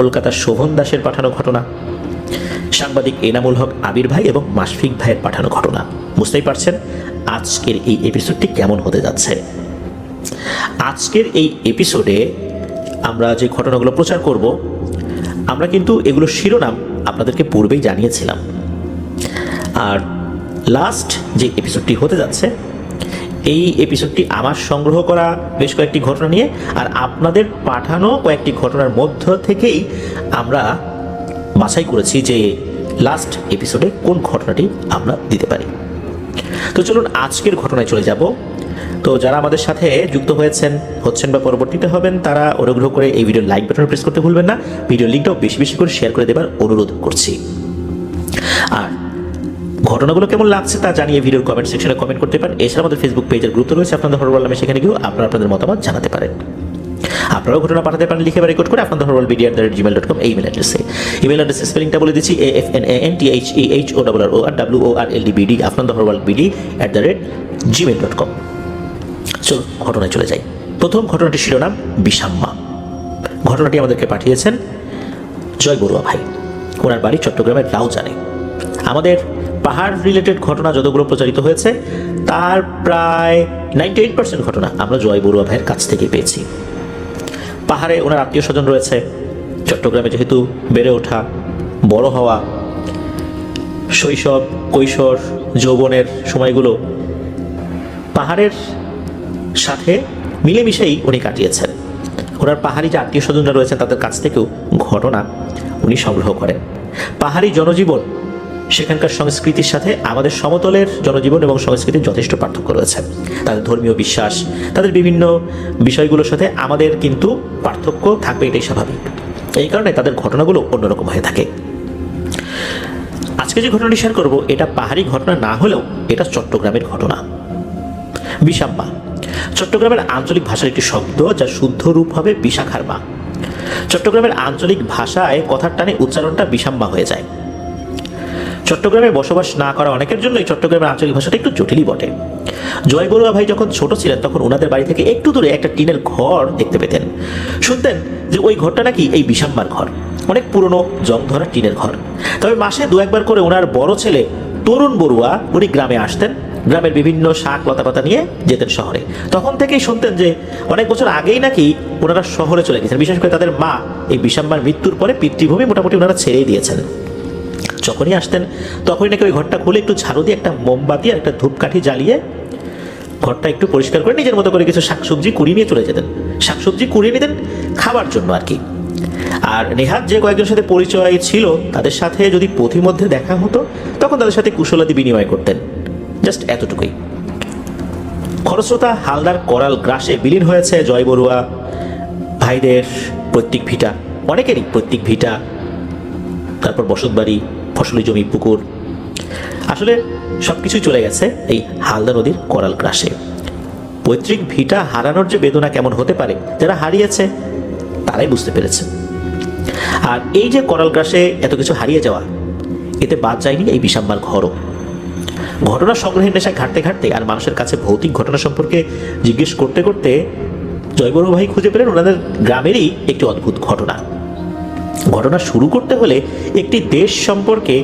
কলকাতার শোভন দাসের পাঠানো ঘটনা, সাংবাদিক এনামুল হক আবির ভাই এবং মাশফিক ভাইয়ের পাঠানো ঘটনা। বুঝতেই পারছেন আজকের এই এপিসোডটি কেমন হতে যাচ্ছে। আজকের এই এপিসোডে আমরা যে ঘটনাগুলো প্রচার করব, আমরা কিন্তু এগুলো শিরোনাম আপনাদেরকে পূর্বেই জানিয়েছিলাম। আর লাস্ট যে এপিসোডটি হতে যাচ্ছে, এই এপিসোডটি আমার সংগ্রহ করা বেশ কয়েকটি ঘটনা নিয়ে আর আপনাদের পাঠানো কয়েকটি ঘটনার মধ্য থেকেই আমরা বাছাই করেছি যে লাস্ট এপিসোডে কোন ঘটনাটি আমরা দিতে পারি। তো চলুন আজকের ঘটনায় চলে যাব। তো যারা আমাদের সাথে যুক্ত হচ্ছেন বা পরবর্তীতে হবেন, তারা অনুগ্রহ করে এই ভিডিওর লাইক বাটন প্রেস করতে ভুলবেন না। ভিডিও লিঙ্কটাও বেশি বেশি করে শেয়ার করে দেবার অনুরোধ করছি। আর ঘটনাগুলো কেমন লাগছে তা জানিয়ে ভিডিওর কমেন্ট সেকশনে কমেন্ট করতে পারেন। এছাড়া আমাদের ফেসবুক পেজের গ্রুপ রয়েছে আপনাদের হরওয়াল নামে, সেখানে গিয়েও আপনারা আপনাদের মতামত জানাতে পারেন। আপনারাও ঘটনা পাঠাতে পারেন লিখে বা রেকর্ড করে আপনাদের horoworldmedia@gmail.com এই ইমেল অ্যাড্রেসে। ইমেল অ্যাড্রেস স্পেলিংটা বলে দিচ্ছি, AFNANTHEHORRORLWORLDBD আপনাদের horoworldbd@gmail.com। চলো ঘটনায় চলে যাই। প্রথম ঘটনাটি শিরোনাম বিষাম্মা। ঘটনাটি আমাদেরকে পাঠিয়েছেন জয় বড়ুয়া ভাই। ওনার বাড়ি চট্টগ্রামের রাউজানে। আমাদের পাহাড় রিলেটেড ঘটনা যতগুলো প্রচারিত হয়েছে তার প্রায় 98% ঘটনা আমরা জয় বড়ুয়া ভাইয়ের কাছ থেকে পেয়েছি। পাহাড়ে ওনার আত্মীয় স্বজন রয়েছে। চট্টগ্রামে যেহেতু বেড়ে ওঠা, বড় হওয়া, শৈশব, কৈশোর, যৌবনের সময়গুলো পাহাড়ের সাথে মিলেমিশেই উনি কাটিয়েছেন। ওনার পাহাড়ি যে আত্মীয় স্বজনরা রয়েছেন তাদের কাছ থেকেও ঘটনা উনি সংগ্রহ করেন। পাহাড়ি জনজীবন, সেখানকার সংস্কৃতির সাথে আমাদের সমতলের জনজীবন এবং সংস্কৃতির যথেষ্ট পার্থক্য রয়েছে। তাদের ধর্মীয় বিশ্বাস, তাদের বিভিন্ন বিষয়গুলোর সাথে আমাদের কিন্তু পার্থক্য থাকবে, এটাই স্বাভাবিক। এই কারণে তাদের ঘটনাগুলো অন্যরকম হয়ে থাকে। আজকে যে ঘটনাটি শেয়ার করব, এটা পাহাড়ি ঘটনা না হলেও এটা চট্টগ্রামের ঘটনা। বিষাম্মা চট্টগ্রামের আঞ্চলিক ভাষার একটি শব্দ, যার শুদ্ধ রূপ হবে বিশাখার মা। চট্টগ্রামের আঞ্চলিক ভাষায় কথার টানে উচ্চারণটা বিষাম্মা হয়ে যায়। চট্টগ্রামে বসবাস না করা অনেকের জন্য এই চট্টগ্রামের আঞ্চলিক ভাষাটা একটু জটিলই বটে। জয় বড়ুয়া ভাই যখন ছোট ছিলেন তখন ওনাদের বাড়ি থেকে একটু দূরে একটা টিনের ঘর দেখতে পেতেন। শুনতেন যে ওই ঘরটা নাকি এই বিষাম্মার ঘর, অনেক পুরনো জং ধরা টিনের ঘর। তবে মাসে দু একবার করে ওনার বড় ছেলে তরুণ বড়ুয়া উনি গ্রামে আসতেন, গ্রামের বিভিন্ন শাক লতাপাতা নিয়ে যেতেন শহরে। তখন থেকেই শুনতেন যে অনেক বছর আগেই নাকি ওনারা শহরে চলে গেছেন। বিশেষ করে তাদের মা এই বিষাম্মার মৃত্যুর পরে পিতৃভূমি মোটামুটি ওনারা ছেড়েই দিয়েছেন। যখনই আসতেন তখনই নাকি ওই ঘরটা খুলে একটু ঝাড়ু দিয়ে একটা মোমবাতি আর একটা ধূপকাঠি জ্বালিয়ে ঘরটা একটু পরিষ্কার করে নিজের মতো করে কিছু শাকসবজি কুড়িয়ে নিয়ে চলে যেতেন। শাকসবজি কুড়িয়ে নিতেন খাবার জন্য আর কি। আর নেহাত যে কয়েকজনের সাথে পরিচয় ছিল তাদের সাথে যদি পথিমধ্যে দেখা হতো তখন তাদের সাথে কুশলাদি বিনিময় করতেন। জাস্ট এতটুকুই। খরস্রোতা হালদার করাল গ্রাসে বিলীন হয়েছে জয় বড়ুয়া ভাইদের পৈতৃক ভিটা, অনেকেরই পৈতৃক ভিটা, তারপর বসতবাড়ি, ফসলি জমি, পুকুর, আসলে সবকিছুই চলে গেছে এই হালদা নদীর করাল গ্রাসে। পৈতৃক ভিটা হারানোর যে বেদনা কেমন হতে পারে যারা হারিয়েছে তারাই বুঝতে পেরেছে। আর এই যে করাল গ্রাসে এত কিছু হারিয়ে যাওয়া, এতে বাদ যায়নি এই বিষাম্মার ঘরও। ঘটনা সংগ্রহের নেশায় ঘাটতে ঘাটতে আর মানুষের কাছে ভৌতিক ঘটনা সম্পর্কে জিজ্ঞেস করতে করতে জয় বড়ুয়া ভাই খুঁজে পেলেন ওনাদের গ্রামেরই একটি অদ্ভুত ঘটনা। ঘটনা শুরু করতে হলে একটি দেশ সম্পর্কে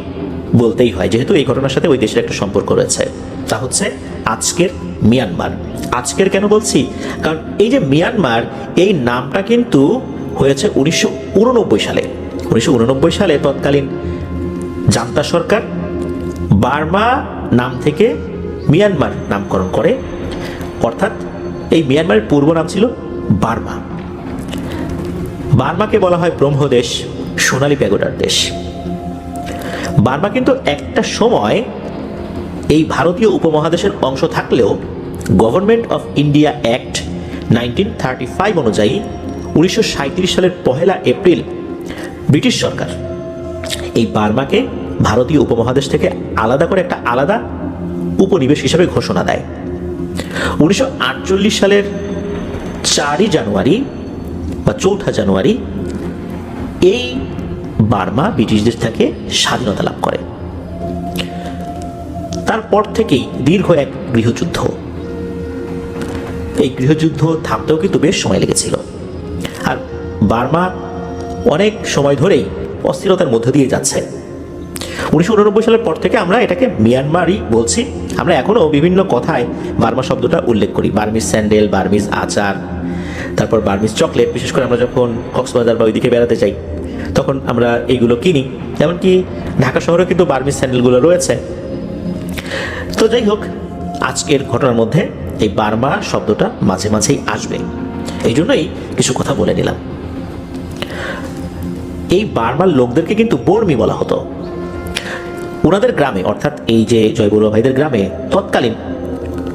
বলতেই হয়, যেহেতু এই ঘটনার সাথে ওই দেশের একটা সম্পর্ক রয়েছে। তা হচ্ছে আজকের মিয়ানমার। আজকের কেন বলছি, কারণ এই যে মিয়ানমার, এই নামটা কিন্তু হয়েছে 1989 সালে। 1989 সালে তৎকালীন জান্তা সরকার বার্মা নাম থেকে মিয়ানমার নামকরণ করে, অর্থাৎ এই মিয়ানমারের পূর্ব নাম ছিল বার্মা। বার্মাকে বলা হয় ব্রহ্মদেশ, সোনালী প্যাগোডার দেশ। বার্মা কিন্তু একটা সময় এই ভারতীয় উপমহাদেশের অংশ থাকলেও গভর্নমেন্ট অফ ইন্ডিয়া অ্যাক্ট 1935 অনুযায়ী 1937 সালের 1 এপ্রিল ব্রিটিশ সরকার এই বার্মাকে ভারতীয় উপমহাদেশ থেকে আলাদা করে একটা আলাদা উপনিবেশ হিসেবে ঘোষণা দেয়। 1948 সালের 4 জানুয়ারি বা 4 জানুয়ারি এই বার্মা ব্রিটিশদের থেকে স্বাধীনতা লাভ করে। তারপর থেকেই দীর্ঘ এক গৃহযুদ্ধ। এই গৃহযুদ্ধ থামতেও কিন্তু বেশ সময় লেগেছিল। আর বার্মা অনেক সময় ধরেই অস্থিরতার মধ্য দিয়ে যাচ্ছে। 1989 সালের পর থেকে আমরা এটাকে মিয়ানমারই বলছি। আমরা এখনও বিভিন্ন কথায় বার্মা শব্দটা উল্লেখ করি, বার্মিজ স্যান্ডেল, বার্মিজ আচার, তারপর বার্মিজ চকলেট। বিশেষ করে আমরা যখন কক্সবাজার বা ওইদিকে বেড়াতে যাই তখন আমরা এইগুলো কিনি। এমনকি ঢাকা শহরে কিন্তু বার্মিজ স্যান্ডেলগুলো রয়েছে। তো যাই হোক, আজকের ঘটনার মধ্যে এই বার্মা শব্দটা মাঝে মাঝেই আসবে, এই জন্যই কিছু কথা বলে নিলাম। এই বার্মার লোকদেরকে কিন্তু বর্মী বলা হতো। ওনাদের গ্রামে, অর্থাৎ এই যে জয় বড়ুয়া ভাইদের গ্রামে তৎকালীন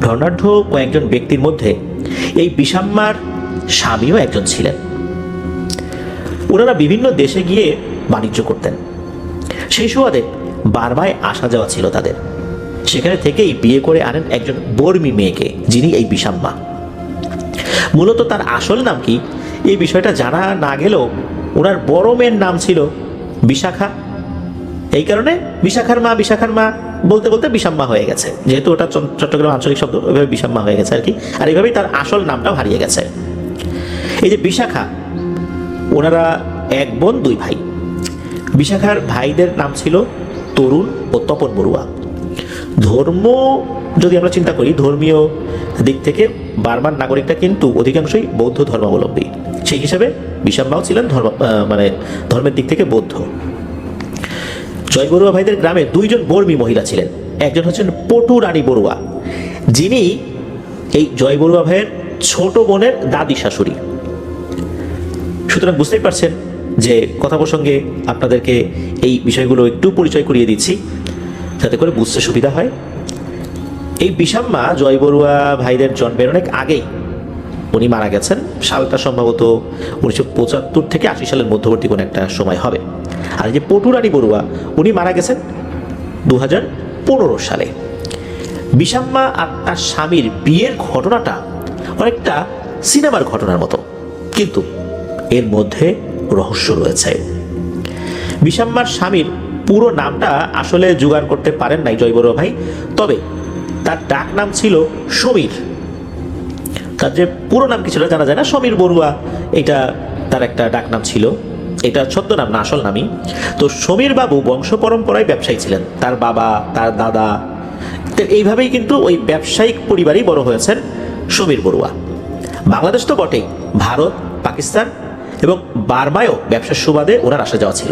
ধর্নাঢ্য কয়েকজন ব্যক্তির মধ্যে এই বিষাম্মার স্বামীও একজন ছিলেন। ওনারা বিভিন্ন দেশে গিয়ে বাণিজ্য করতেন। সেই সুবাদে বার্মায় আসা যাওয়া ছিল তাদের। সেখানে থেকেই বিয়ে করে আনেন একজন বর্মী মেয়েকে, যিনি এই বিষাম্মা। মূলত তার আসল নাম কি এই বিষয়টা জানা না গেলেও ওনার বড় মেয়ের নাম ছিল বিশাখা। এই কারণে বিশাখার মা বলতে বলতে বিষাম্মা হয়ে গেছে, যেহেতু ওটা চট্টগ্রাম আঞ্চলিক শব্দ, ওইভাবে বিষাম্মা হয়ে গেছে আর কি। আর এইভাবেই তার আসল নামটাও হারিয়ে গেছে। এই যে বিশাখা, ওনারা এক বোন দুই ভাই। বিশাখার ভাইদের নাম ছিল তরুণ ও তপন বড়ুয়া। ধর্ম যদি আমরা চিন্তা করি, ধর্মীয় দিক থেকে বার্মার নাগরিকটা কিন্তু অধিকাংশই বৌদ্ধ ধর্মাবলম্বী। সেই হিসাবে বিষাম্মাও ছিলেন ধর্মের দিক থেকে বৌদ্ধ। জয় বড়ুয়া ভাইদের গ্রামে দুইজন বর্মী মহিলা ছিলেন। একজন হচ্ছেন পটু রানী বড়ুয়া, যিনি এই জয় বড়ুয়া ভাইয়ের ছোট বোনের দাদি শাশুড়ি। সুতরাং বুঝতেই পারছেন যে কথা প্রসঙ্গে আপনাদেরকে এই বিষয়গুলো একটু পরিচয় করিয়ে দিচ্ছি যাতে করে বুঝতে সুবিধা হয়। এই বিষাম্মা জয় বড়ুয়া ভাইদের জন্মের অনেক আগেই উনি মারা গেছেন। সালটা সম্ভবত 1975 থেকে 80 সালের মধ্যবর্তী কোনো একটা সময় হবে। আর এই যে পটু রানী বড়ুয়া, উনি মারা গেছেন 2015 সালে। বিষাম্মা আর তার স্বামীর বিয়ের ঘটনাটা অনেকটা সিনেমার ঘটনার মতো, কিন্তু এর মধ্যে রহস্য রয়েছে। বিষাম্মার স্বামীর পুরো নামটা আসলে জোগাড় করতে পারেন নাই জয় বড়ুয়া ভাই, তবে তার ডাক নাম ছিল সমীর। তার যে পুরো নাম কি ছিল জানা যায় না, সমীর বড়ুয়া এটা তার একটা ডাক নাম ছিল। এটা ছদ্ম নাম না, আসল নামই। তো সমীর বাবু বংশ পরম্পরায় ব্যবসায়ী ছিলেন। তার বাবা, তার দাদা, এইভাবেই কিন্তু ওই ব্যবসায়িক পরিবারেই বড় হয়েছেন সমীর বড়ুয়া। বাংলাদেশ তো বটেই, ভারত, পাকিস্তান এবং বার্মায়ও ব্যবসার সুবাদে ওনার আসা যাওয়া ছিল।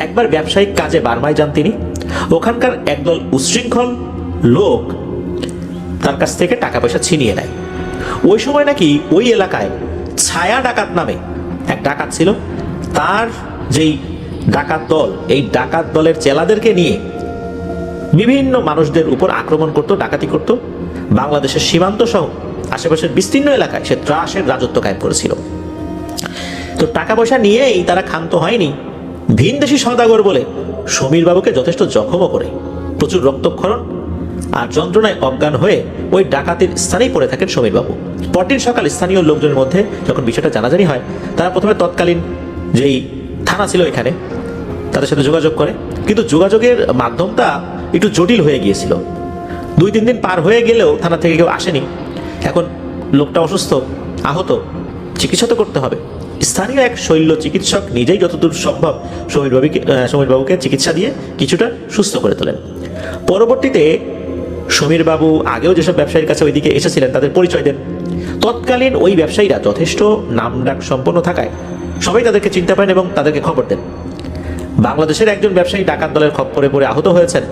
একবার ব্যবসায়িক কাজে বার্মায় যান তিনি। ওখানকার একদল উচ্ছৃঙ্খল লোক তার কাছ থেকে টাকা পয়সা ছিনিয়ে নেয়। ওই সময় নাকি ওই এলাকায় ছায়া ডাকাত নামে এক ডাকাত ছিল। তার যেই ডাকাত দল, এই ডাকাত দলের চেলাদেরকে নিয়ে বিভিন্ন মানুষদের উপর আক্রমণ করত, ডাকাতি করত। বাংলাদেশের সীমান্ত সহ আশেপাশের বিস্তীর্ণ এলাকায় সে ত্রাসের রাজত্ব কায়েম করেছিল। তো টাকা পয়সা নিয়েই তারা ক্ষান্ত হয়নি, ভিনদেশি সওদাগর বলে সমীর বাবুকে যথেষ্ট জখমও করে। প্রচুর রক্তক্ষরণ আর যন্ত্রণায় অজ্ঞান হয়ে ওই ডাকাতির স্থানেই পড়ে থাকেন সমীর বাবু। পরদিন সকাল স্থানীয় লোকজনের মধ্যে যখন বিষয়টা জানাজানি হয়, তারা প্রথমে তৎকালীন যেই থানা ছিল এখানে তাদের সাথে যোগাযোগ করে, কিন্তু যোগাযোগের মাধ্যমটা একটু জটিল হয়ে গিয়েছিল। 2-3 দিন পার হয়ে গেলেও থানা থেকে কেউ আসেনি। এখন লোকটা অসুস্থ, আহত, চিকিৎসা তো করতে হবে। স্থানীয় এক শৈল্য চিকিৎসক নিজেই যতদূর সম্ভব সমীর বাবুকে চিকিৎসা দিয়ে কিছুটা সুস্থ করে তোলেন। পরবর্তীতে সমীর বাবু আগেও যেসব ব্যবসায়ীর কাছে ওইদিকে এসেছিলেন তাদের পরিচয় দেন। তৎকালীন ওই ব্যবসায়ীরা যথেষ্ট নামডাক সম্পন্ন থাকায় সবাই তাদেরকে চিনতে পারেন এবং তাদেরকে খবর দেন। বাংলাদেশের একজন ব্যবসায়ী ডাকাত দলের খপ্পরে পড়ে আহত হয়েছেন।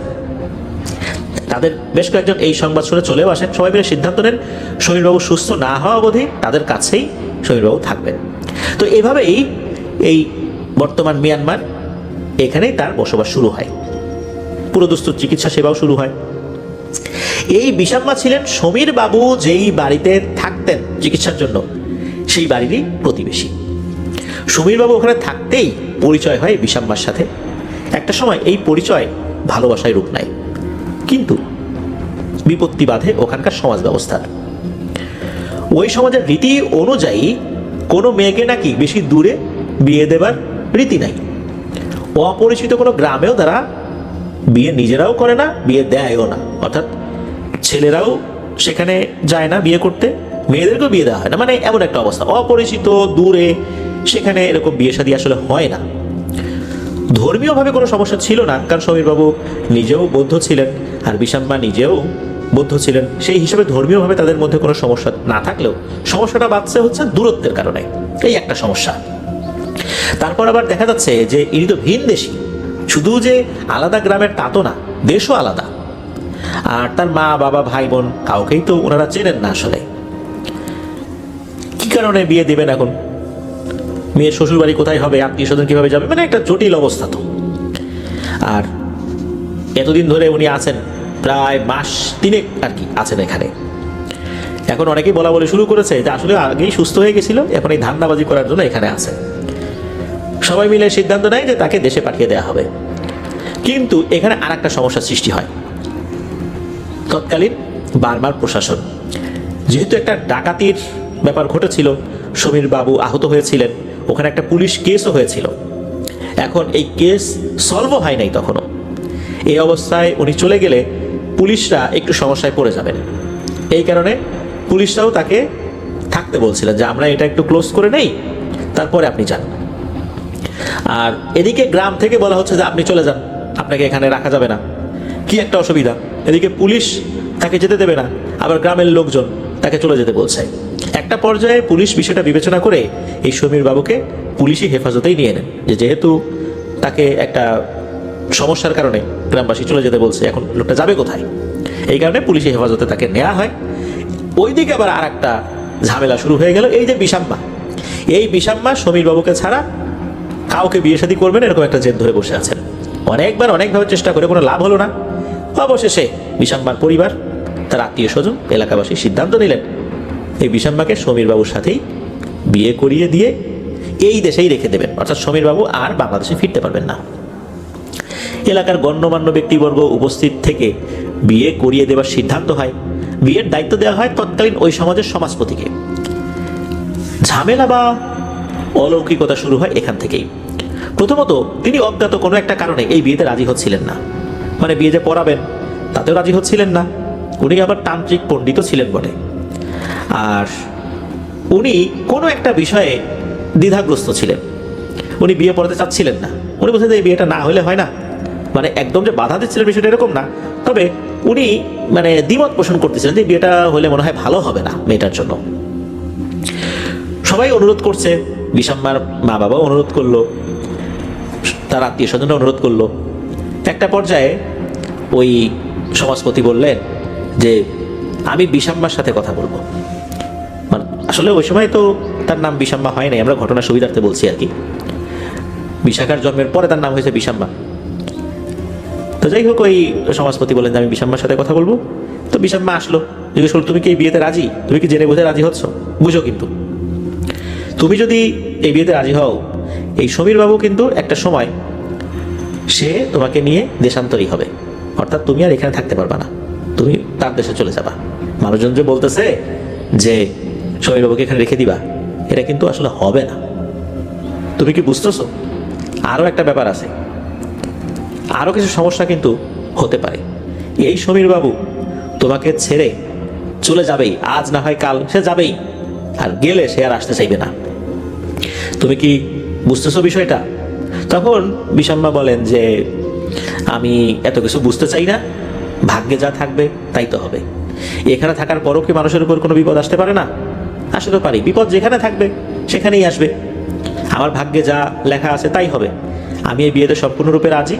তাদের বেশ কয়েকজন এই সংবাদ শুনে চলেও আসেন। সবাই মিলে সিদ্ধান্ত নেন সমীরবাবু সুস্থ না হওয়া অবধি তাদের কাছেই সমীরবাবু থাকবেন। তো এভাবেই এই বর্তমান মিয়ানমার, এখানেই তার বসবাস শুরু হয়। পুরোদস্তুর চিকিৎসা সেবাও শুরু হয়। এই বিষাম্মা ছিলেন সমীর বাবু যেই বাড়িতে থাকতেন চিকিৎসার জন্য, সেই বাড়িরই প্রতিবেশী। সমীর বাবু ওখানে থাকতেই পরিচয় হয় বিষাম্মার সাথে। একটা সময় এই পরিচয় ভালোবাসায় রূপ নেয়, কিন্তু বিপত্তি বাধে ওখানকার সমাজ ব্যবস্থার। ওই সমাজের রীতি অনুযায়ী কোনো মেয়েকে নাকি বেশি দূরে বিয়ে দেবার রীতি নাই। অপরিচিত কোনো গ্রামেও তারা বিয়ে নিজেরাও করে না, বিয়ে দেয়ও না। অর্থাৎ ছেলেরাও সেখানে যায় না বিয়ে করতে, মেয়েদেরকেও বিয়ে দেওয়া হয় না, মানে এমন একটা অবস্থা, অপরিচিত দূরে, সেখানে এরকম বিয়ে শাদী আসলে হয় না। ধর্মীয়ভাবে কোনো সমস্যা ছিল না, কারণ সমীরবাবু নিজেও বৌদ্ধ ছিলেন আর বিষাম্মা নিজেও বৌদ্ধ ছিলেন, সেই হিসাবে ধর্মীয়ভাবে তাদের মধ্যে কোনো সমস্যা না থাকলেও সমস্যাটা বাড়ছে হচ্ছে দূরত্বের কারণে, এই একটা সমস্যা। তারপর আবার দেখা যাচ্ছে যে ইনি তো ভিন দেশি, শুধু যে আলাদা গ্রামের তা তো না, দেশও আলাদা। আর তার মা বাবা ভাই বোন কাউকেই তো ওনারা চেনেন না আসলে। কি কারণে বিয়ে দেবেন এখন? মেয়ের শ্বশুর বাড়ি কোথায় হবে, আত্মীয় স্বজন কিভাবে যাবে, মানে একটা জটিল অবস্থা তো। আর এতদিন ধরে উনি আছেন, প্রায় মাস 3 আর কি আছেন এখানে। এখন অনেকেই বলা বলে শুরু করেছে যে আসলে আগেই সুস্থ হয়ে গেছিল, এখন এই ধান্দাবাজি করার জন্য এখানে আছে। সবাই মিলে সিদ্ধান্ত নেয় যে তাকে দেশে পাঠিয়ে দেওয়া হবে। কিন্তু এখানে আর একটা সমস্যার সৃষ্টি হয়। তৎকালীন বার্মার প্রশাসন, যেহেতু একটা ডাকাতির ব্যাপার ঘটেছিল, সমীর বাবু আহত হয়েছিলেন, ওখানে একটা পুলিশ কেসও হয়েছিল। এখন এই কেস সলভও হয় নাই তখনও। এই অবস্থায় উনি চলে গেলে পুলিশরা একটু সমস্যায় পড়ে যাবেন। এই কারণে পুলিশরাও তাকে থাকতে বলছিলেন যে আমরা এটা একটু ক্লোজ করে নেই, তারপরে আপনি যান। আর এদিকে গ্রাম থেকে বলা হচ্ছে যে আপনি চলে যান, আপনাকে এখানে রাখা যাবে না। কি একটা অসুবিধা, এদিকে পুলিশ তাকে যেতে দেবে না, আবার গ্রামের লোকজন তাকে চলে যেতে বলছে। একটা পর্যায়ে পুলিশ বিষয়টা বিবেচনা করে এই সমীর বাবুকে পুলিশি হেফাজতেই নিয়ে নেন, যেহেতু তাকে একটা সমস্যার কারণে গ্রামবাসী চলে যেতে বলছে, এখন লোকটা যাবে কোথায়, এই কারণে পুলিশি হেফাজতে তাকে নেওয়া হয়। ওইদিকে আবার আর একটা ঝামেলা শুরু হয়ে গেল। এই যে বিষাম্মা, এই বিষাম্মা সমীর বাবুকে ছাড়া কাউকে বিয়ে শাদী করবেন এরকম একটা জেদ ধরে বসে আছেন। অনেকবার অনেকভাবে চেষ্টা করে কোনো লাভ হলো না। অবশেষে বিষাম্মার পরিবার, তার আত্মীয় স্বজন, এলাকাবাসী সিদ্ধান্ত নিলেন এই বিষাম্মাকে সমীর বাবুর সাথেই বিয়ে করিয়ে দিয়ে এই দেশেই রেখে দেবেন, অর্থাৎ সমীর বাবু আর বাংলাদেশে ফিরতে পারবেন না। এলাকার গণ্যমান্য ব্যক্তিবর্গ উপস্থিত থেকে বিয়ে করিয়ে দেওয়ার সিদ্ধান্ত হয়। বিয়ের দায়িত্ব দেওয়া হয় তৎকালীন ওই সমাজের সমাজপতিকে। ঝামেলা বা অলৌকিকতা শুরু হয় এখান থেকেই। প্রথমত, তিনি অজ্ঞাত কোনো একটা কারণে এই বিয়েতে রাজি হচ্ছিলেন না, মানে বিয়ে যে পড়াবেন তাতেও রাজি হচ্ছিলেন না। উনি আবার তান্ত্রিক পণ্ডিতও ছিলেন বটে। আর উনি কোনো একটা বিষয়ে দ্বিধাগ্রস্ত ছিলেন, উনি বিয়ে পড়াতে চাচ্ছিলেন না। উনি বলছেন যে এই বিয়েটা না হলে হয় না, মানে একদম যে বাধা দিচ্ছিলেন বিষয়টা এরকম না, তবে উনি মানে দ্বিমত পোষণ করতেছিলেন যে বিয়েটা হলে মনে হয় ভালো হবে না মেয়েটার জন্য। সবাই অনুরোধ করছে, বিষাম্মার মা বাবাও অনুরোধ করলো, তার আত্মীয় স্বজনরা অনুরোধ করলো। একটা পর্যায়ে ওই সমাজপতি বললেন যে আমি বিষাম্মার সাথে কথা বলবো। মানে আসলে ওই সময় তো তার নাম বিষাম্মা হয় নাই, আমরা ঘটনার সুবিধার্থে বলছি আর কি। বিশাখার জন্মের পরে তার নাম হয়েছে বিষাম্মা। তো যাই হোক, ওই সমাজপতি বলেন যে আমি বিষাম্মার সাথে কথা বলবো। তো বিষাম্মা আসলো, জিজ্ঞেস করলো তুমি কি এই বিয়েতে রাজি, তুমি কি জেনে বুঝে রাজি হচ্ছ? বুঝো, কিন্তু তুমি যদি এই বিয়েতে রাজি হও, এই সমীর বাবু কিন্তু একটা সময় সে তোমাকে নিয়ে দেশান্তরী হবে, অর্থাৎ তুমি আর এখানে থাকতে পারবা না, তুমি তার দেশে চলে যাবা। মানুষজন যে বলতেছে যে সমীর বাবুকে এখানে রেখে দিবা, এটা কিন্তু আসলে হবে না। তুমি কি বুঝতেছো? আরও একটা ব্যাপার আছে, আরও কিছু সমস্যা কিন্তু হতে পারে। এই সমীর বাবু তোমাকে ছেড়ে চলে যাবেই, আজ না হয় কাল সে যাবেই, আর গেলে সে আর আসতে চাইবে না। তুমি কি বুঝতেছো বিষয়টা? তখন বিষাম্মা বলেন যে আমি এত কিছু বুঝতে চাই না, ভাগ্যে যা থাকবে তাই তো হবে। এখানে থাকার পরও কি মানুষের উপর কোনো বিপদ আসতে পারে না? আসতে তো পারি, বিপদ যেখানে থাকবে সেখানেই আসবে। আমার ভাগ্যে যা লেখা আছে তাই হবে। আমি এই বিয়েতে সম্পূর্ণরূপে রাজি,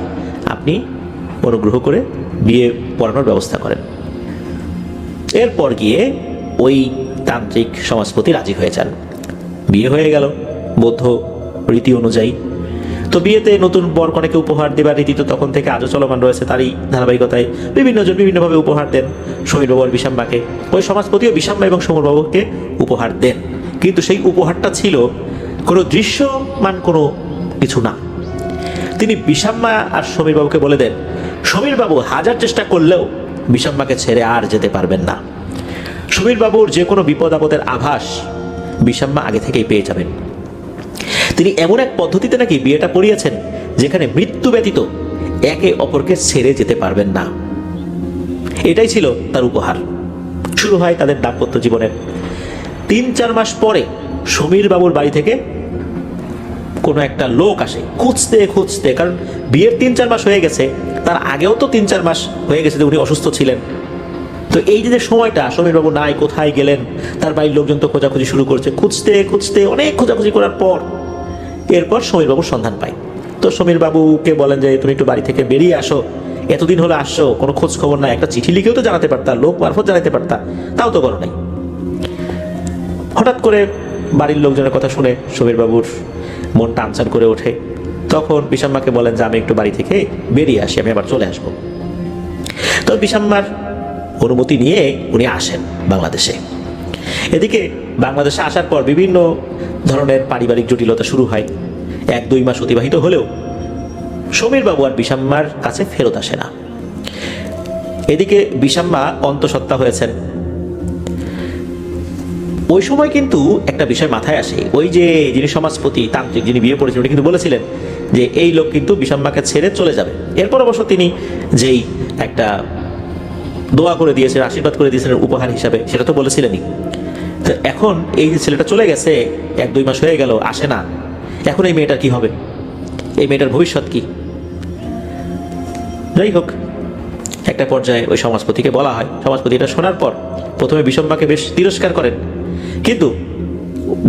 আপনি অনুগ্রহ করে বিয়ে পড়ানোর ব্যবস্থা করেন। এরপর গিয়ে ওই তান্ত্রিক সমাজপতি রাজি হয়ে যান, বিয়ে হয়ে গেল বৌদ্ধ রীতি অনুযায়ী। তো বিয়েতে নতুন বর কনেকে উপহার দেবার রীতি তো তখন থেকে আজও চলমান রয়েছে, তারই ধারাবাহিকতায় বিভিন্নজন বিভিন্নভাবে উপহার দেন সমীরবাবু আর বিষাম্মাকে। ওই সমাজপতিও বিষাম্মা এবং সমীরবাবুকে উপহার দেন, কিন্তু সেই উপহারটা ছিল কোনো দৃশ্যমান কোনো কিছু না। তিনি বিষাম্মা আর সমীরবাবুকে বলে দেন সমীরবাবু হাজার চেষ্টা করলেও বিষাম্মাকে ছেড়ে আর যেতে পারবেন না। সমীরবাবুর যে কোনো বিপদ আপদের আভাস বিষাম্মা আগে থেকেই পেয়ে যাবেন। তিনি এমন এক পদ্ধতিতে নাকি বিয়েটা পড়িয়েছেন যেখানে মৃত্যু ব্যতীত একে অপরকে ছেড়ে যেতে পারবেন না। এটাই ছিল তার উপহার। শুরু হয় তাদের দাম্পত্য জীবনের 3-4 মাস পরে সমীর বাবুর বাড়ি থেকে কোনো একটা লোক আসে খুঁজতে খুঁজতে, কারণ বিয়ের 3-4 মাস হয়ে গেছে, তার আগেও তো 3-4 মাস হয়ে গেছে যে উনি অসুস্থ ছিলেন। তো এই যে সময়টা সমীরবাবু নাই, কোথায় গেলেন, তার বাড়ির লোকজন তো খোঁজাখুঁজি শুরু করছে, খুঁজতে খুঁজতে অনেক খোঁজাখুঁজি করার পর এরপর সমীরবাবুর সন্ধান পায়। তো সমীরবাবুকে বলেন যে তুমি একটু বাড়ি থেকে বেরিয়ে আসো, এতদিন হলো আসছো, কোনো খোঁজ খবর নাই, একটা চিঠি লিখেও তো জানাতে পারতা, লোক মারফত জানাতে পারতা, তাও তো করো নাই। হঠাৎ করে বাড়ির লোকজনের কথা শুনে সমীরবাবুর মন টানচান করে ওঠে। তখন বিষাম্মাকে বলেন যে আমি একটু বাড়ি থেকে বেরিয়ে আসি, আমি আবার চলে আসবো। তো বিষাম্মার অনুমতি নিয়ে উনি আসেন বাংলাদেশে। এদিকে বাংলাদেশে আসার পর বিভিন্ন ধরনের পারিবারিক জটিলতা শুরু হয়। 1-2 মাস অতিবাহিত হলেও সমীরবাবু আর বিষাম্মার কাছে ফেরত আসে না। এদিকে বিষাম্মা অন্তঃসত্ত্বা হয়েছেন। ওই সময় কিন্তু একটা বিষয় মাথায় আসে, ওই যে যিনি সমাজপতি তান্ত্রিক যিনি বিয়ে করেছেন উনি কিন্তু বলেছিলেন যে এই লোক কিন্তু বিষাম্মাকে ছেড়ে চলে যাবে। এরপর অবশ্য তিনি যেই একটা দোয়া করে দিয়েছেন, আশীর্বাদ করে দিয়েছেন উপহার হিসাবে, সেটা তো বলেছিলেনই। তো এখন এই যে ছেলেটা চলে গেছে, 1-2 মাস হয়ে গেল, আসে না, এখন এই মেয়েটার কি হবে, এই মেয়েটার ভবিষ্যৎ কি? যাই হোক, একটা পর্যায়ে ওই সমাজপতিকে বলা হয়। সমাজপতি এটা শোনার পর প্রথমে বিষম্মাকে বেশ তিরস্কার করেন, কিন্তু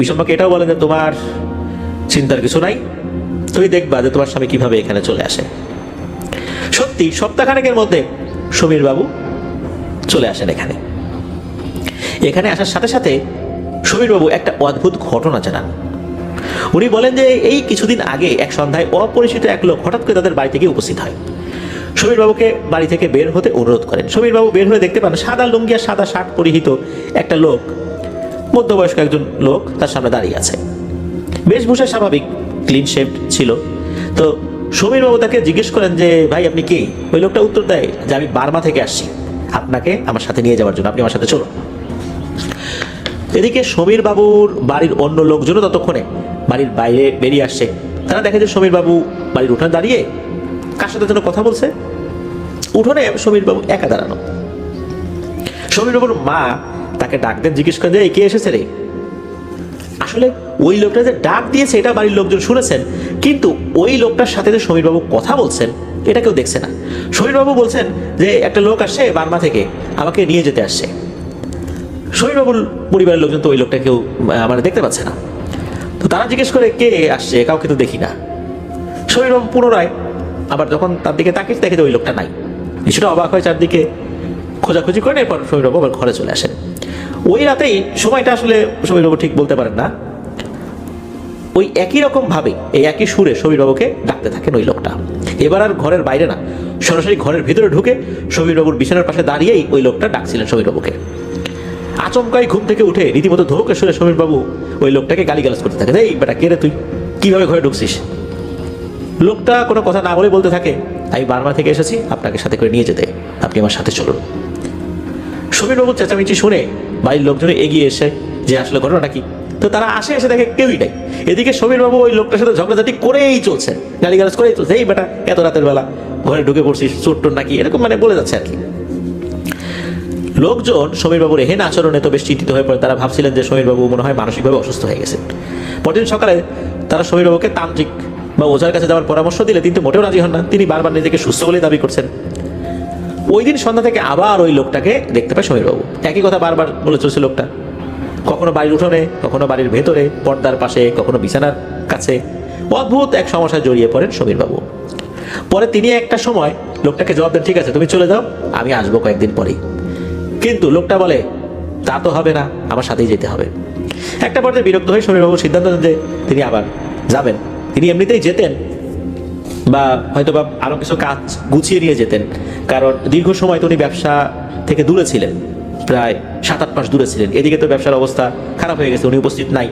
বিষম্মাকে এটাও বলেন যে তোমার চিন্তার কিছু নাই, তুমি দেখবা যে তোমার স্বামী কিভাবে এখানে চলে আসে। সত্যি সপ্তাহখানেকের মধ্যে সমীরবাবু চলে আসেন এখানে। এখানে আসার সাথে সাথে সমীরবাবু একটা অদ্ভুত ঘটনা জানান। উনি বলেন যে এই কিছুদিন আগে এক সন্ধ্যায় অপরিচিত এক লোক হঠাৎ করে তাদের বাড়ি থেকে উপস্থিত হয়। সমীরবাবুকে বাড়ি থেকে বের হতে অনুরোধ করেন। সমীরবাবু বের হয়ে দেখতে পান সাদা লুঙ্গি আর সাদা শার্ট পরিহিত একটা লোক, মধ্যবয়স্ক একজন লোক তার সামনে দাঁড়িয়ে আছে। বেশভূষা স্বাভাবিক, ক্লিন শেভড ছিল। তো সমীরবাবু তাকে জিজ্ঞেস করেন যে ভাই আপনি কে? ওই লোকটা উত্তর দেয় যে আমি বার্মা থেকে আসছি আপনাকে আমার সাথে নিয়ে যাওয়ার জন্য, আপনি আমার সাথে চলুন। এদিকে সমীরবাবুর বাড়ির অন্য লোকজনও ততক্ষণে বাড়ির বাইরে বেরিয়ে আসছে। তারা দেখে যে সমীরবাবু বাড়ির উঠোনে দাঁড়িয়ে কার সাথে যেন কথা বলছে। উঠোনে সমীরবাবু একা দাঁড়ানো। সমীরবাবুর মা তাকে ডাক দেন, জিজ্ঞেস করেন যে কে এসেছে রে? আসলে ওই লোকটা যে ডাক দিয়েছে এটা বাড়ির লোকজন শুনেছেন, কিন্তু ওই লোকটার সাথে যে সমীরবাবু কথা বলছেন এটা কেউ দেখছে না। সমীরবাবু বলছেন যে একটা লোক আসছে বার্মা থেকে, আমাকে নিয়ে যেতে আসছে। সমীরবাবুর পরিবারের লোকজন তো ওই লোকটা কেউ মানে দেখতে পাচ্ছে না। তো তারা জিজ্ঞেস করে কে আসছে, কাউকে তো দেখি না। সমীরবাবু পুনরায় আবার যখন তার দিকে তাকিয়ে দেখে যে ওই লোকটা নাই, কিছুটা অবাক হয়, চারদিকে খোঁজাখুঁজি করেন। এরপর সমীরবাবু আবার ঘরে চলে আসেন। ওই রাতেই, সময়টা আসলে সমীরবাবু ঠিক বলতে পারেন না, ওই একই রকম ভাবে এই একই সুরে সমীরবাবুকে ডাকতে থাকেন ওই লোকটা। এবার আর ঘরের বাইরে না, সরাসরি ঘরের ভিতরে ঢুকে সমীরবাবুর বিছানার পাশে দাঁড়িয়েই ওই লোকটা ডাকছিলেন সমীরবাবুকে। আচমকাই ঘুম থেকে উঠে রীতিমতো ধোকে সুরে সমীরবাবু ওই লোকটাকে গালিগালাজ করতে থাকেন, এই বেটা কে রে তুই, কিভাবে ঘরে ঢুকছিস? লোকটা কোনো কথা না বলে বলতে থাকে আমি বার্মা থেকে এসেছি আপনাকে সাথে করে নিয়ে যেতে, আপনি আমার সাথে চলুন। সমীরবাবুর চেঁচামেচি শুনে বাড়ির লোকজন এগিয়ে এসে যে আসলে ঘটনাটা কি। তো তারা এসে দেখে কেউই নাই। এদিকে সমীরবাবু ওই লোকটার সাথে ঝগড়াঝাটি করেই চলছেন, গালিগালাজ করেই চলছে, এই বেটা এত রাতের বেলা ঘরে ঢুকে পড়ছিস, চোর টোর নাকি, এরকম মানে বলে যাচ্ছে আর কি। লোকজন সমীরবাবুর এহেন আচরণে তো বেশ চিন্তিত হয়ে পড়ে। তারা ভাবছিলেন যে সমীরবাবু মনে হয় মানসিকভাবে অসুস্থ হয়ে গেছেন। পরদিন সকালে তারা সমীরবাবুকে তান্ত্রিক বা ওঝার কাছে যাওয়ার পরামর্শ দিলে তিনি তো মোটেও রাজি হন না। তিনি বারবার নিজেকে সুস্থ বলে দাবি করছেন। ওই দিন সন্ধ্যা থেকে আবার ওই লোকটাকে দেখতে পায় সমীরবাবু। একই কথা বারবার বলে চলছে লোকটা, কখনো বাড়ির উঠোনে, কখনো বাড়ির ভেতরে, পর্দার পাশে, কখনো বিছানার কাছে। অদ্ভুত এক সমস্যায় জড়িয়ে পড়েন সমীরবাবু। পরে তিনি একটা সময় লোকটাকে জবাব দেন, ঠিক আছে তুমি চলে যাও, আমি আসবো কয়েকদিন পরেই। কিন্তু লোকটা বলে তা তো হবে না, আমার সাথেই যেতে হবে। একটা পর্যায়ে বিরক্ত হয়ে সমীরবাবু সিদ্ধান্ত নেন যে তিনি আবার যাবেন। তিনি এমনিতেই যেতেন বা হয়তো বা আরও কিছু কাজ গুছিয়ে নিয়ে যেতেন, কারণ দীর্ঘ সময় তো উনি ব্যবসা থেকে দূরে ছিলেন, প্রায় 7-8 মাস দূরে ছিলেন। এদিকে তো ব্যবসার অবস্থা খারাপ হয়ে গেছে, উনি উপস্থিত নাই।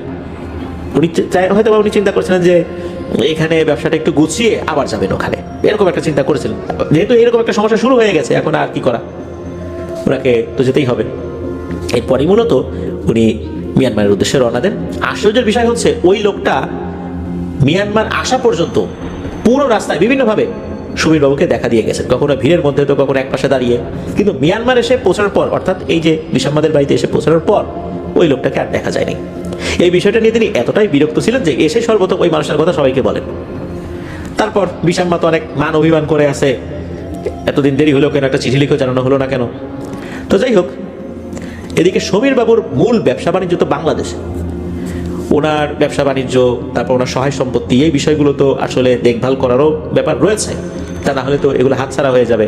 উনি হয়তো বা উনি চিন্তা করছিলেন যে এখানে ব্যবসাটা একটু গুছিয়ে আবার যাবেন ওখানে, এরকম একটা চিন্তা করেছিলেন। যেহেতু এরকম একটা সমস্যা শুরু হয়ে গেছে, এখন আর কি করা, ওনাকে তো যেতেই হবে। এরপরই মূলত উনি মিয়ানমারের উদ্দেশ্যে রওনা দেন। আশ্চর্যের বিষয় হচ্ছে ওই লোকটা মিয়ানমার আসা পর্যন্ত পুরো রাস্তায় বিভিন্নভাবে সমীরবাবুকে দেখা দিয়ে গেছেন, কখনো ভিড়ের মধ্যে তো কখনো এক পাশে দাঁড়িয়ে। কিন্তু মিয়ানমার এসে পৌঁছানোর পর, অর্থাৎ এই যে বিষাম্মাদের বাড়িতে এসে পৌঁছানোর পর ওই লোকটাকে আর দেখা যায়নি। এই বিষয়টা নিয়ে তিনি এতটাই বিরক্ত ছিলেন যে এসে সর্বপ্রথম ওই মানুষটার কথা সবাইকে বলেন। তারপর বিষাম্মা তো অনেক মান অভিমান করে আছে, এতদিন দেরি হলো কেন, একটা চিঠি লিখেও জানানো হলো না কেন। তো যাই হোক, এদিকে সমীর বাবুর মূল ব্যবসা বাণিজ্য তো বাংলাদেশে। ওনার ব্যবসা বাণিজ্য, তারপর ওনার সহায় সম্পত্তি, এই বিষয়গুলো তো আসলে দেখভাল করারও ব্যাপার রয়েছে, তা না হলে তো এগুলো হাতছাড়া হয়ে যাবে।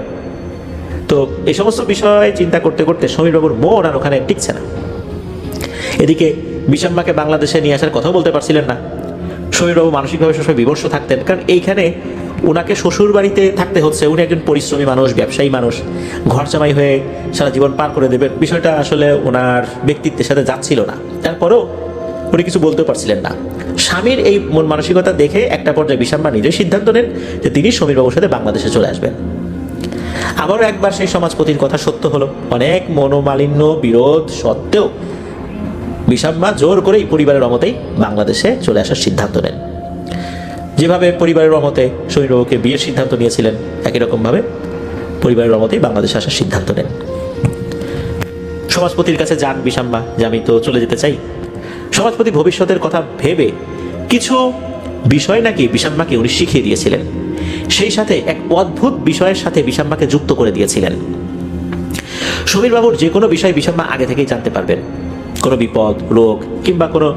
তো এই সমস্ত বিষয় চিন্তা করতে করতে সমীর বাবুর মন আর ওখানে টিকছে না। এদিকে বিষাম্মাকে বাংলাদেশে নিয়ে আসার কথাও বলতে পারছিলেন না। সমীরবাবু মানসিকভাবে সবসময় বিমর্ষ থাকতেন, কারণ এইখানে ওনাকে শ্বশুর বাড়িতে থাকতে হচ্ছে। উনি একজন পরিশ্রমী মানুষ, ব্যবসায়ী মানুষ, ঘর জামাই হয়ে সারা জীবন পার করে দেবেন, বিষয়টা আসলে ওনার ব্যক্তিত্বের সাথে যাচ্ছিল না। তারপরেও উনি কিছু বলতে পারছিলেন না। স্বামীর এই মন মানসিকতা দেখে একটা পর্যায়ে বিষাম্মা নিজেই সিদ্ধান্ত নেন যে তিনি সমীরবাবুর সাথে বাংলাদেশে চলে আসবেন। আবারও একবার সেই সমাজপতির কথা সত্য হলো। অনেক মনোমালিন্য, বিরোধ সত্ত্বেও বিষাম্মা জোর করেই পরিবারের অমতেই বাংলাদেশে চলে আসার সিদ্ধান্ত নেন। যেভাবে পরিবারের অমতে সমীরবাবুকে বিয়ের সিদ্ধান্ত নিয়েছিলেন, একই রকমভাবে পরিবারের অমতেই বাংলাদেশে আসার সিদ্ধান্ত নেন। সমাজপতির কাছে যান বিষাম্মা যে আমি তো চলে যেতে চাই। সমাজপতি ভবিষ্যতের কথা ভেবে কিছু বিষয় নাকি বিষাম্মাকে উনি শিখিয়ে দিয়েছিলেন। সেই সাথে এক অদ্ভুত বিষয়ের সাথে বিষাম্মাকে যুক্ত করে দিয়েছিলেন। সমীরবাবুর যে কোনো বিষয় বিষাম্মা আগে থেকেই জানতে পারবেন। কোনো বিপদ, রোগ কিংবা কোনো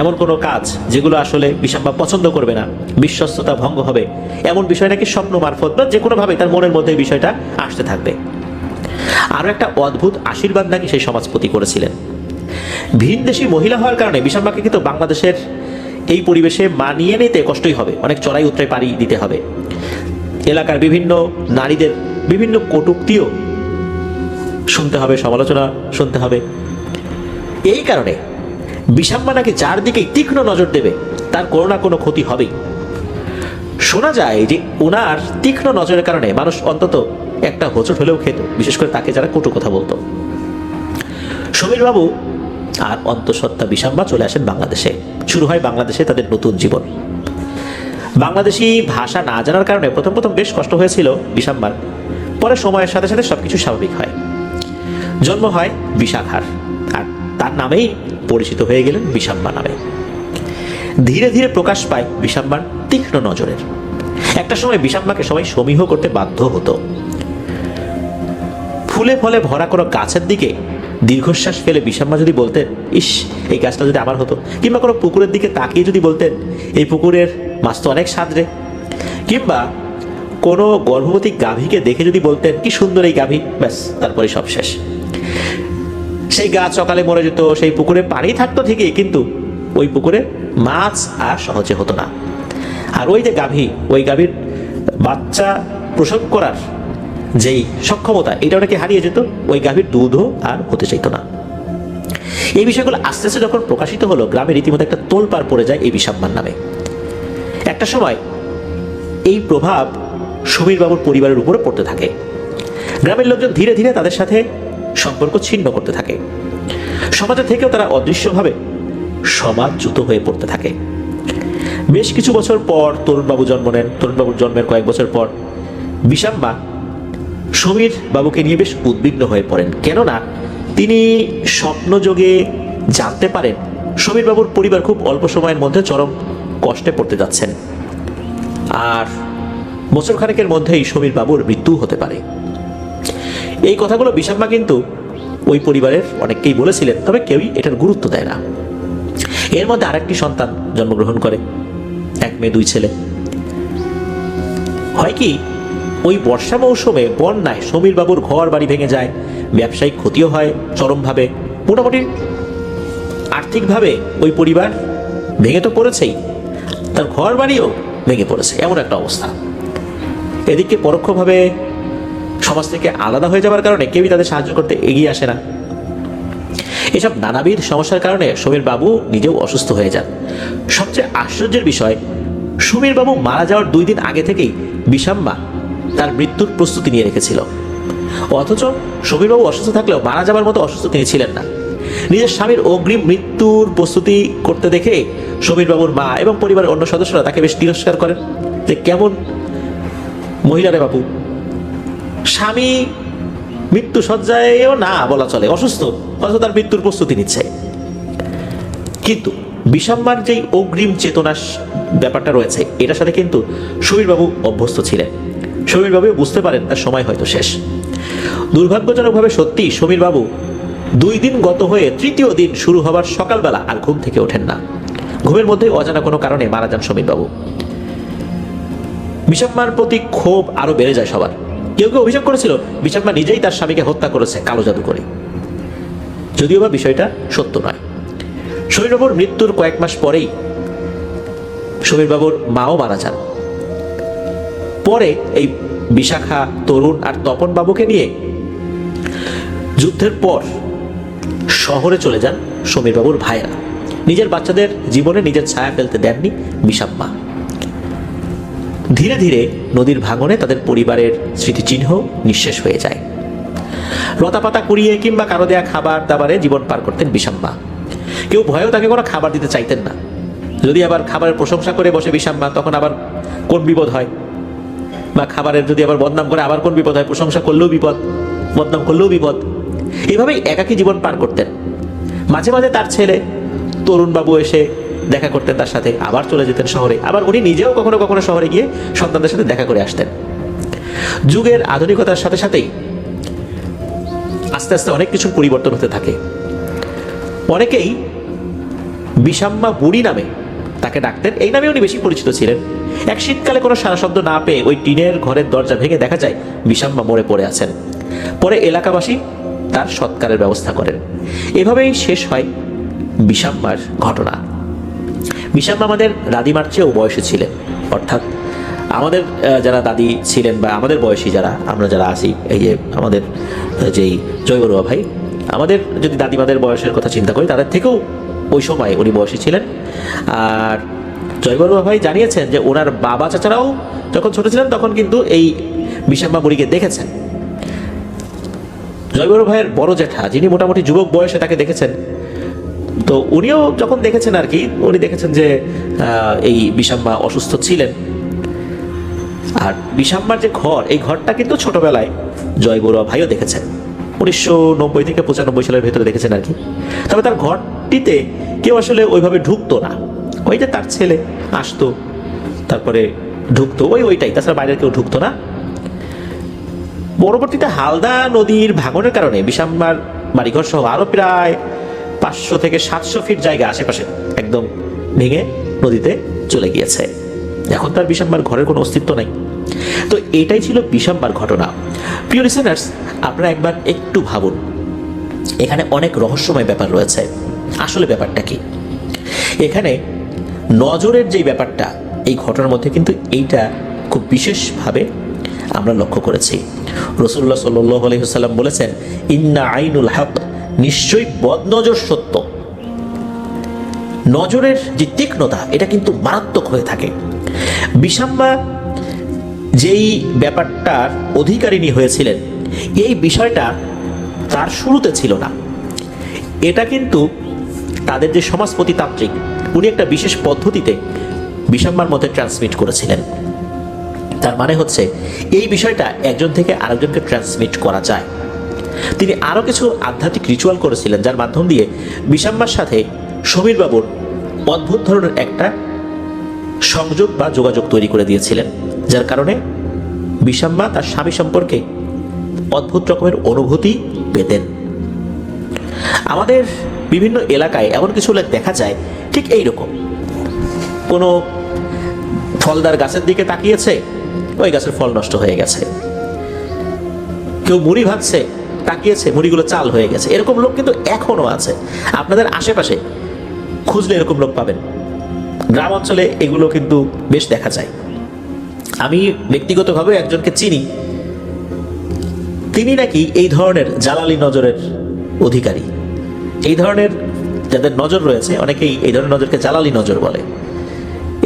এমন কোনো কাজ যেগুলো আসলে বিষাম্মা পছন্দ করবে না, বিশ্বস্ততা ভঙ্গ হবে, এমন বিষয় নাকি স্বপ্ন মারফত বা যে কোনোভাবে তার মনের মধ্যে বিষয়টা আসতে থাকবে। আরও একটা অদ্ভুত আশীর্বাদ নাকি সেই সমাজপতি করেছিলেন। ভিনদেশী মহিলা হওয়ার কারণে বিষাম্মাকে কিন্তু বাংলাদেশের এই পরিবেশে মানিয়ে নিতে কষ্টই হবে, অনেক চড়াই উতরাই পাড়ি দিতে হবে। এলাকার বিভিন্ন নারীদের বিভিন্ন কটূক্তিও শুনতে হবে, সমালোচনা শুনতে হবে। এই কারণে বিষাম্মা নাকি যার দিকে তীক্ষ্ণ নজর দেবে তার কোনো না কোনো ক্ষতি হবেই। শোনা যায় যে ওনার তীক্ষ্ণ নজরের কারণে মানুষ অন্তত একটা হোঁচট হলেও খেত, বিশেষ করে তাকে যারা কটু কথা বলতো। সমীরবাবু আর অন্তঃসত্ত্বা বিষাম্মা চলে আসেন বাংলাদেশে। শুরু হয় বাংলাদেশে তাদের নতুন জীবন। বাংলাদেশি ভাষা না জানার কারণে প্রথম প্রথম বেশ কষ্ট হয়েছিল বিষাম্মার। পরে সময়ের সাথে সাথে সবকিছু স্বাভাবিক হয়। জন্ম হয় বিশাখার, আর তার নামেই পরিচিত হয়ে গেলেন বিষাম্মা নামে। ধীরে ধীরে প্রকাশ পায় বিষাম্মার তীক্ষ্ণ নজরের। একটা সময় বিষাম্মাকে সবাই সমীহ করতে বাধ্য হতো। ফুলে ফলে ভরা কোনো গাছের দিকে দীর্ঘশ্বাস ফেলে বিষাম্মা যদি বলতেন, ইস এই গাছটা যদি আমার হতো, কিংবা কোনো পুকুরের দিকে তাকিয়ে যদি বলতেন, এই পুকুরের মাছ তো অনেক স্বাদরে, কিংবা কোনো গর্ভবতী গাভীকে দেখে যদি বলতেন, কি সুন্দর এই গাভী, ব্যাস তারপরে সব শেষ। সেই গাছ সকালে মরে যেত, সেই পুকুরে পানি থাকতো ঠিকই, কিন্তু ওই পুকুরে মাছ আর সহজে হতো না। আর ওই যে গাভী, ওই গাভীর বাচ্চা প্রসব করার যেই সক্ষমতা, এটা ওনাকে হারিয়ে যেত, ওই গাভীর দুধও আর হতে চাইতো না। এই বিষয়গুলো আস্তে আস্তে যখন প্রকাশিত হলো, গ্রামে রীতিমতো একটা তোলপাড় পড়ে যায় এই বিষাম্মার নামে। একটা সময় এই প্রভাব সমীরবাবুর পরিবারের উপরে পড়তে থাকে। গ্রামের লোকজন ধীরে ধীরে তাদের সাথে সম্পর্ক ছিন্ন করতে থাকে। সমাজে থেকেও তারা অদৃশ্যভাবে সমাজচ্যুত হয়ে পড়তে থাকে। বেশ কিছু বছর পর তরুণবাবু জন্ম নেন। তরুণবাবুর জন্মের কয়েক বছর পর বিষাম্মা সমীর বাবুকে নিয়ে বেশ উদ্বিগ্ন হয়ে পড়েন। কেননা তিনি স্বপ্নযোগে জানতে পারেন সমীর বাবুর পরিবার খুব অল্প সময়ের মধ্যে চরম কষ্টে পড়তে যাচ্ছেন, আর বছরখানেকের মধ্যেই সমীর বাবুর মৃত্যু হতে পারে। এই কথাগুলো বিষাম্মা কিন্তু ওই পরিবারের অনেককেই বলেছিলেন, তবে কেউই এটার গুরুত্ব দেয় না। এর মধ্যে আরেকটি সন্তান জন্মগ্রহণ করে, 1 মেয়ে 2 ছেলে। হয় কি, ওই বর্ষা মৌসুমে বন্যায় সমীর বাবুর ঘর বাড়ি ভেঙে যায়, ব্যবসায়িক ক্ষতিও হয় চরমভাবে। মোটামুটি আর্থিকভাবে ওই পরিবার ভেঙে তো পড়েছেই, তার ঘর বাড়িও ভেঙে পড়েছে, এমন একটা অবস্থা। এদিকে পরোক্ষভাবে সমাজ থেকে আলাদা হয়ে যাওয়ার কারণে কেউই তাদের সাহায্য করতে এগিয়ে আসে না। এসব নানাবিধ সমস্যার কারণে সমীর বাবু নিজেও অসুস্থ হয়ে যান। সবচেয়ে আশ্চর্যের বিষয়, সমীর বাবু মারা যাওয়ার 2 দিন আগে থেকেই বিষাম্মা তার মৃত্যুর প্রস্তুতি নিয়ে রেখেছিল। অথচ সমীরবাবু অসুস্থ থাকলেও মারা যাবার মতো অসুস্থ তিনি ছিলেন না। নিজের স্বামীর অগ্রিম মৃত্যুর প্রস্তুতি করতে দেখে সমীরবাবুর মা এবং পরিবারের অন্য সদস্যরা তাকে বেশ তিরস্কার করেন, যে কেমন মহিলা রে বাবু, স্বামী মৃত্যু সজ্জায়ও না বলা চলে, অসুস্থ, অথচ তার মৃত্যুর প্রস্তুতি নিচ্ছে। কিন্তু বিষাম্মার যেই অগ্রিম চেতনার ব্যাপারটা রয়েছে, এটার সাথে কিন্তু সমীরবাবু অভ্যস্ত ছিলেন। সমীরবাবু বুঝতে পারেন তার সময় হয়তো শেষ। দুর্ভাগ্যজনকভাবে সত্যি সমীরবাবু 2 দিন গত হয়ে 3য় দিন শুরু হবার সকালবেলা আর ঘুম থেকে ওঠেন না। ঘুমের মধ্যে অজানা কোনো কারণে মারা যান সমীরবাবু। বিষাম্মার প্রতি ক্ষোভ আরো বেড়ে যায় সবার। কেউ কেউ অভিযোগ করেছিল বিষাম্মা নিজেই তার স্বামীকে হত্যা করেছে কালো জাদু করে, যদিও বা বিষয়টা সত্য নয়। সমীরবাবুর মৃত্যুর কয়েক মাস পরেই সমীরবাবুর মাও মারা যান। পরে এই বিশাখা, তরুণ আর তপন বাবুকে নিয়ে যুদ্ধের পর শহরে চলে যান সমীরবাবুর ভাইয়েরা। নিজের বাচ্চাদের জীবনে নিজের ছায়া ফেলতে দেননি বিষাম্মা। ধীরে ধীরে নদীর ভাঙনে তাদের পরিবারের স্মৃতিচিহ্ন নিঃশেষ হয়ে যায়। লতাপাতা কুড়িয়ে কিংবা কারো দেয়া খাবার দাবারে জীবন পার করতেন বিষাম্মা। কেউ ভয়েও তাকে কোনো খাবার দিতে চাইতেন না। যদি আবার খাবারের প্রশংসা করে বসে বিষাম্মা, তখন আবার কোন বিপদ হয়, বা খাবারের যদি আবার বদনাম করে আবার কোন বিপদ হয়। প্রশংসা করলেও বিপদ, বদনাম করলেও বিপদ। এইভাবেই একাকী জীবন পার করতেন। মাঝে মাঝে তার ছেলে তরুণবাবু এসে দেখা করতেন তার সাথে, আবার চলে যেতেন শহরে। আবার উনি নিজেও কখনো কখনো শহরে গিয়ে সন্তানদের সাথে দেখা করে আসতেন। যুগের আধুনিকতার সাথে সাথেই আস্তে আস্তে অনেক কিছুর পরিবর্তন হতে থাকে। অনেকেই বিষাম্মা বুড়ি নামে তাকে ডাকতেন। এই নামে উনি বেশি পরিচিত ছিলেন। এক শীতকালে কোনো সারা শব্দ না পেয়ে ওই টিনের ঘরের দরজা ভেঙে দেখা যায় বিষাম্মা মরে পড়ে আছেন। পরে এলাকাবাসী তার সৎকারের ব্যবস্থা করেন। এভাবেই শেষ হয় বিষাম্মার ঘটনা। বিষাম্মা আমাদের দাদিমার চেয়েও বয়সী ছিলেন, অর্থাৎ আমাদের যারা দাদি ছিলেন বা আমাদের বয়সী যারা আমরা যারা আছি, এই যে আমাদের যেই জয়বরুয়া ভাই, আমাদের যদি দাদিমাদের বয়সের কথা চিন্তা করি, তাদের থেকেও ওই সময় উনি বয়সী ছিলেন। আর জয়বরুয়া ভাই জানিয়েছেন যে ওনার বাবা চাচারাও যখন ছোট ছিলেন তখন কিন্তু এই বিষাম্মা বুড়িকে দেখেছেন। জয়বরুয়া ভাইয়ের বড় জ্যাঠা, যিনি মোটামুটি যুবক বয়সে তাকে দেখেছেন, তো উনিও যখন দেখেছেন আর কি, উনি দেখেছেন যে এই বিষাম্মা অসুস্থ ছিলেন। আর বিষাম্মার যে ঘর, এই ঘরটা কিন্তু ছোটবেলায় জয়বরুয়া ভাইও দেখেছেন। 1990 থেকে 95 সালের ভেতরে দেখেছেন আর কি। তবে তার ঘরটিতে কেউ আসলে ওইভাবে ঢুকতো না। ওই যে তার ছেলে আসতো, তারপরে ঢুকতো, ওইটাই, তাছাড়া বাইরের কেউ ঢুকতো না। পরবর্তীতে হালদা নদীর ভাঙনের কারণে বিষাম্মার বাড়িঘর সহ আরো প্রায় 500 থেকে 700 ফিট জায়গা আশেপাশে একদম ভেঙে নদীতে চলে গিয়েছে। এখন তার বিষাম্মার ঘরের কোনো অস্তিত্ব নাই। তো এটাই ছিল বিষাম্মার ঘটনা। প্রিয় লিসেনার্স, আপনারা একবার একটু ভাবুন, এখানে অনেক রহস্যময় ব্যাপার রয়েছে। আসলে ব্যাপারটা কি? এখানে নজরের যে ব্যাপারটা, এই ঘটনার মধ্যে কিন্তু এইটা খুব বিশেষভাবে আমরা লক্ষ্য করেছি। রাসূলুল্লাহ সাল্লাল্লাহু আলাইহি ওয়াসাল্লাম বলেছেন, ইন্না আইনুল হক, নিশ্চয়ই বদনজর সত্য। নজরের যে তীক্ষ্ণতা, এটা কিন্তু মারাত্মক হয়ে থাকে। বিষাম্মা যেই ব্যাপারটার অধিকারিণী হয়েছিলেন, এই বিষয়টা তার শুরুতে ছিল না। এটা কিন্তু তাদের যে সমাজপতিতান্ত্রিক, উনি একটা বিশেষ পদ্ধতিতে বিষাম্মার মধ্যে ট্রান্সমিট করেছিলেন। তার মানে হচ্ছে এই বিষয়টা একজন থেকে আরেকজনকে ট্রান্সমিট করা যায়। তিনি আরও কিছু আধ্যাত্মিক রিচুয়াল করেছিলেন, যার মাধ্যম দিয়ে বিষাম্মার সাথে সমীরবাবুর অদ্ভুত ধরনের একটা সংযোগ বা যোগাযোগ তৈরি করে দিয়েছিলেন, যার কারণে বিষাম্মা তার স্বামী সম্পর্কে অদ্ভুত রকমের অনুভূতি পেতেন। আমাদের বিভিন্ন এলাকায় এমন কিছু দেখা যায় ঠিক এইরকম। কোনো ফলদার গাছের দিকে তাকিয়েছে, ওই গাছের ফল নষ্ট হয়ে গেছে। কেউ মুড়ি ভাজছে, তাকিয়েছে, মুড়িগুলো চাল হয়ে গেছে। এরকম লোক কিন্তু এখনো আছে। আপনাদের আশেপাশে খুঁজলে এরকম লোক পাবেন। গ্রাম অঞ্চলে এগুলো কিন্তু বেশ দেখা যায়। আমি ব্যক্তিগতভাবে একজনকে চিনি, তিনি নাকি এই ধরনের জালালি নজরের অধিকারী। এই ধরনের যাদের নজর রয়েছে, অনেকেই এই ধরনের নজরকে জালালি নজর বলে।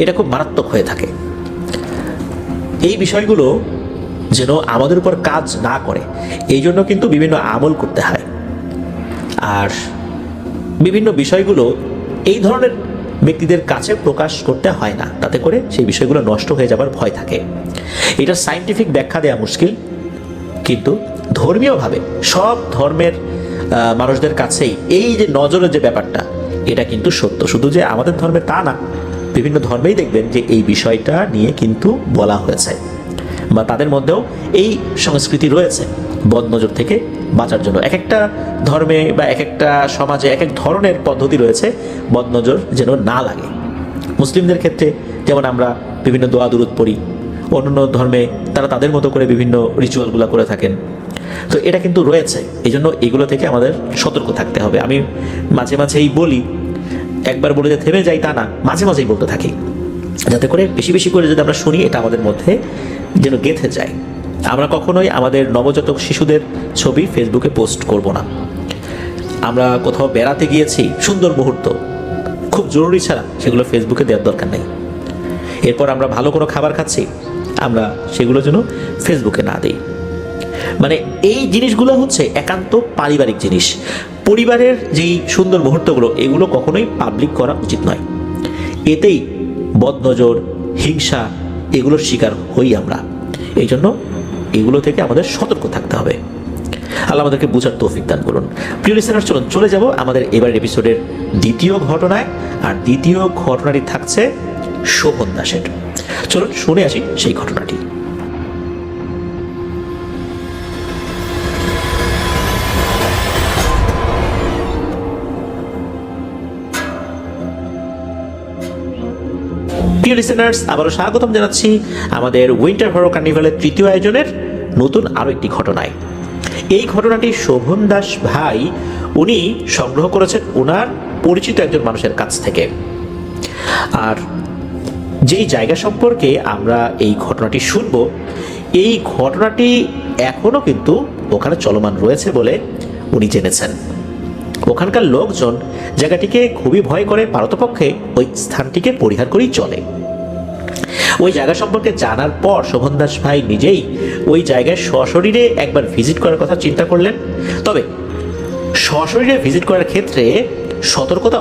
এটা খুব মারাত্মক হয়ে থাকে। এই বিষয়গুলো যেন আমাদের উপর কাজ না করে, এই জন্য কিন্তু বিভিন্ন আমল করতে হয়। আর বিভিন্ন বিষয়গুলো এই ধরনের ব্যক্তিদের কাছে প্রকাশ করতে হয় না, তাতে করে সেই বিষয়গুলো নষ্ট হয়ে যাবার ভয় থাকে। এটা সায়েন্টিফিক ব্যাখ্যা দেওয়া মুশকিল, কিন্তু ধর্মীয়ভাবে সব ধর্মের মানুষদের কাছেই এই যে নজরের যে ব্যাপারটা, এটা কিন্তু সত্য। শুধু যে আমাদের ধর্মে তা না, বিভিন্ন ধর্মেই দেখবেন যে এই বিষয়টা নিয়ে কিন্তু বলা হয়েছে, বা তাদের মধ্যেও এই সংস্কৃতি রয়েছে বদনজর থেকে বাঁচার জন্য। এক একটা ধর্মে বা এক একটা সমাজে এক এক ধরনের পদ্ধতি রয়েছে বদনজর যেন না লাগে। মুসলিমদের ক্ষেত্রে যেমন আমরা বিভিন্ন দোয়া দুরুদ পড়ি, অন্যান্য ধর্মে তারা তাদের মতো করে বিভিন্ন রিচুয়ালগুলো করে থাকেন। তো এটা কিন্তু রয়েছে, এই জন্য এগুলো থেকে আমাদের সতর্ক থাকতে হবে। আমি মাঝে মাঝেই বলি, একবার বলে যে থেমে যাই তা না, মাঝে মাঝেই বলতে থাকি, যাতে করে বেশি বেশি করে যদি আমরা শুনি এটা আমাদের মধ্যে যেন গেঁথে যায়। আমরা কখনোই আমাদের নবজাতক শিশুদের ছবি ফেসবুকে পোস্ট করব না। আমরা কোথাও বেড়াতে গিয়েছি, সুন্দর মুহূর্ত, খুব জরুরি ছাড়া সেগুলো ফেসবুকে দেওয়ার দরকার নেই। এরপর আমরা ভালো কোনো খাবার খাচ্ছি, আমরা সেগুলো যেন ফেসবুকে না দিই। মানে এই জিনিসগুলো হচ্ছে একান্ত পারিবারিক জিনিস। পরিবারের যেই সুন্দর মুহূর্তগুলো, এগুলো কখনোই পাবলিক করা উচিত নয়। এতেই বদনজর, হিংসা, এগুলোর শিকার হই আমরা। এই জন্য এগুলো থেকে আমাদের সতর্ক থাকতে হবে। আল্লাহ আমাদেরকে বোঝার তৌফিক দান করুন। প্রিয় লিসেনার, চলুন চলে যাব আমাদের এবারের এপিসোডের দ্বিতীয় ঘটনায়। আর দ্বিতীয় ঘটনাটি থাকছে শোভন দাসের। চলুন শুনে আসি সেই ঘটনাটি। প্রিয় লিসেনার্স, আবারও স্বাগতম জানাচ্ছি আমাদের উইন্টার হরর কার্নিভালের তৃতীয় আয়োজনের নতুন আরও একটি ঘটনায়। এই ঘটনাটি শোভন দাস ভাই উনি সংগ্রহ করেছেন ওনার পরিচিত একজন মানুষের কাছ থেকে। আর যেই জায়গা সম্পর্কে আমরা এই ঘটনাটি শুনব, এই ঘটনাটি এখনও কিন্তু ওখানে চলমান রয়েছে বলে উনি জেনেছেন। ওখানকার লোকজন জায়গাটিকে খুবই ভয় করে, পারতপক্ষে ওই স্থানটিকে পরিহার করেই চলে। ওই জায়গা সম্পর্কে জানার পর শোভন দাস ভাই নিজেই ওই জায়গায় সশরীরে একবার ভিজিট করার কথা চিন্তা করলেন। তবে সশরীরে ভিজিট করার ক্ষেত্রে সতর্কতা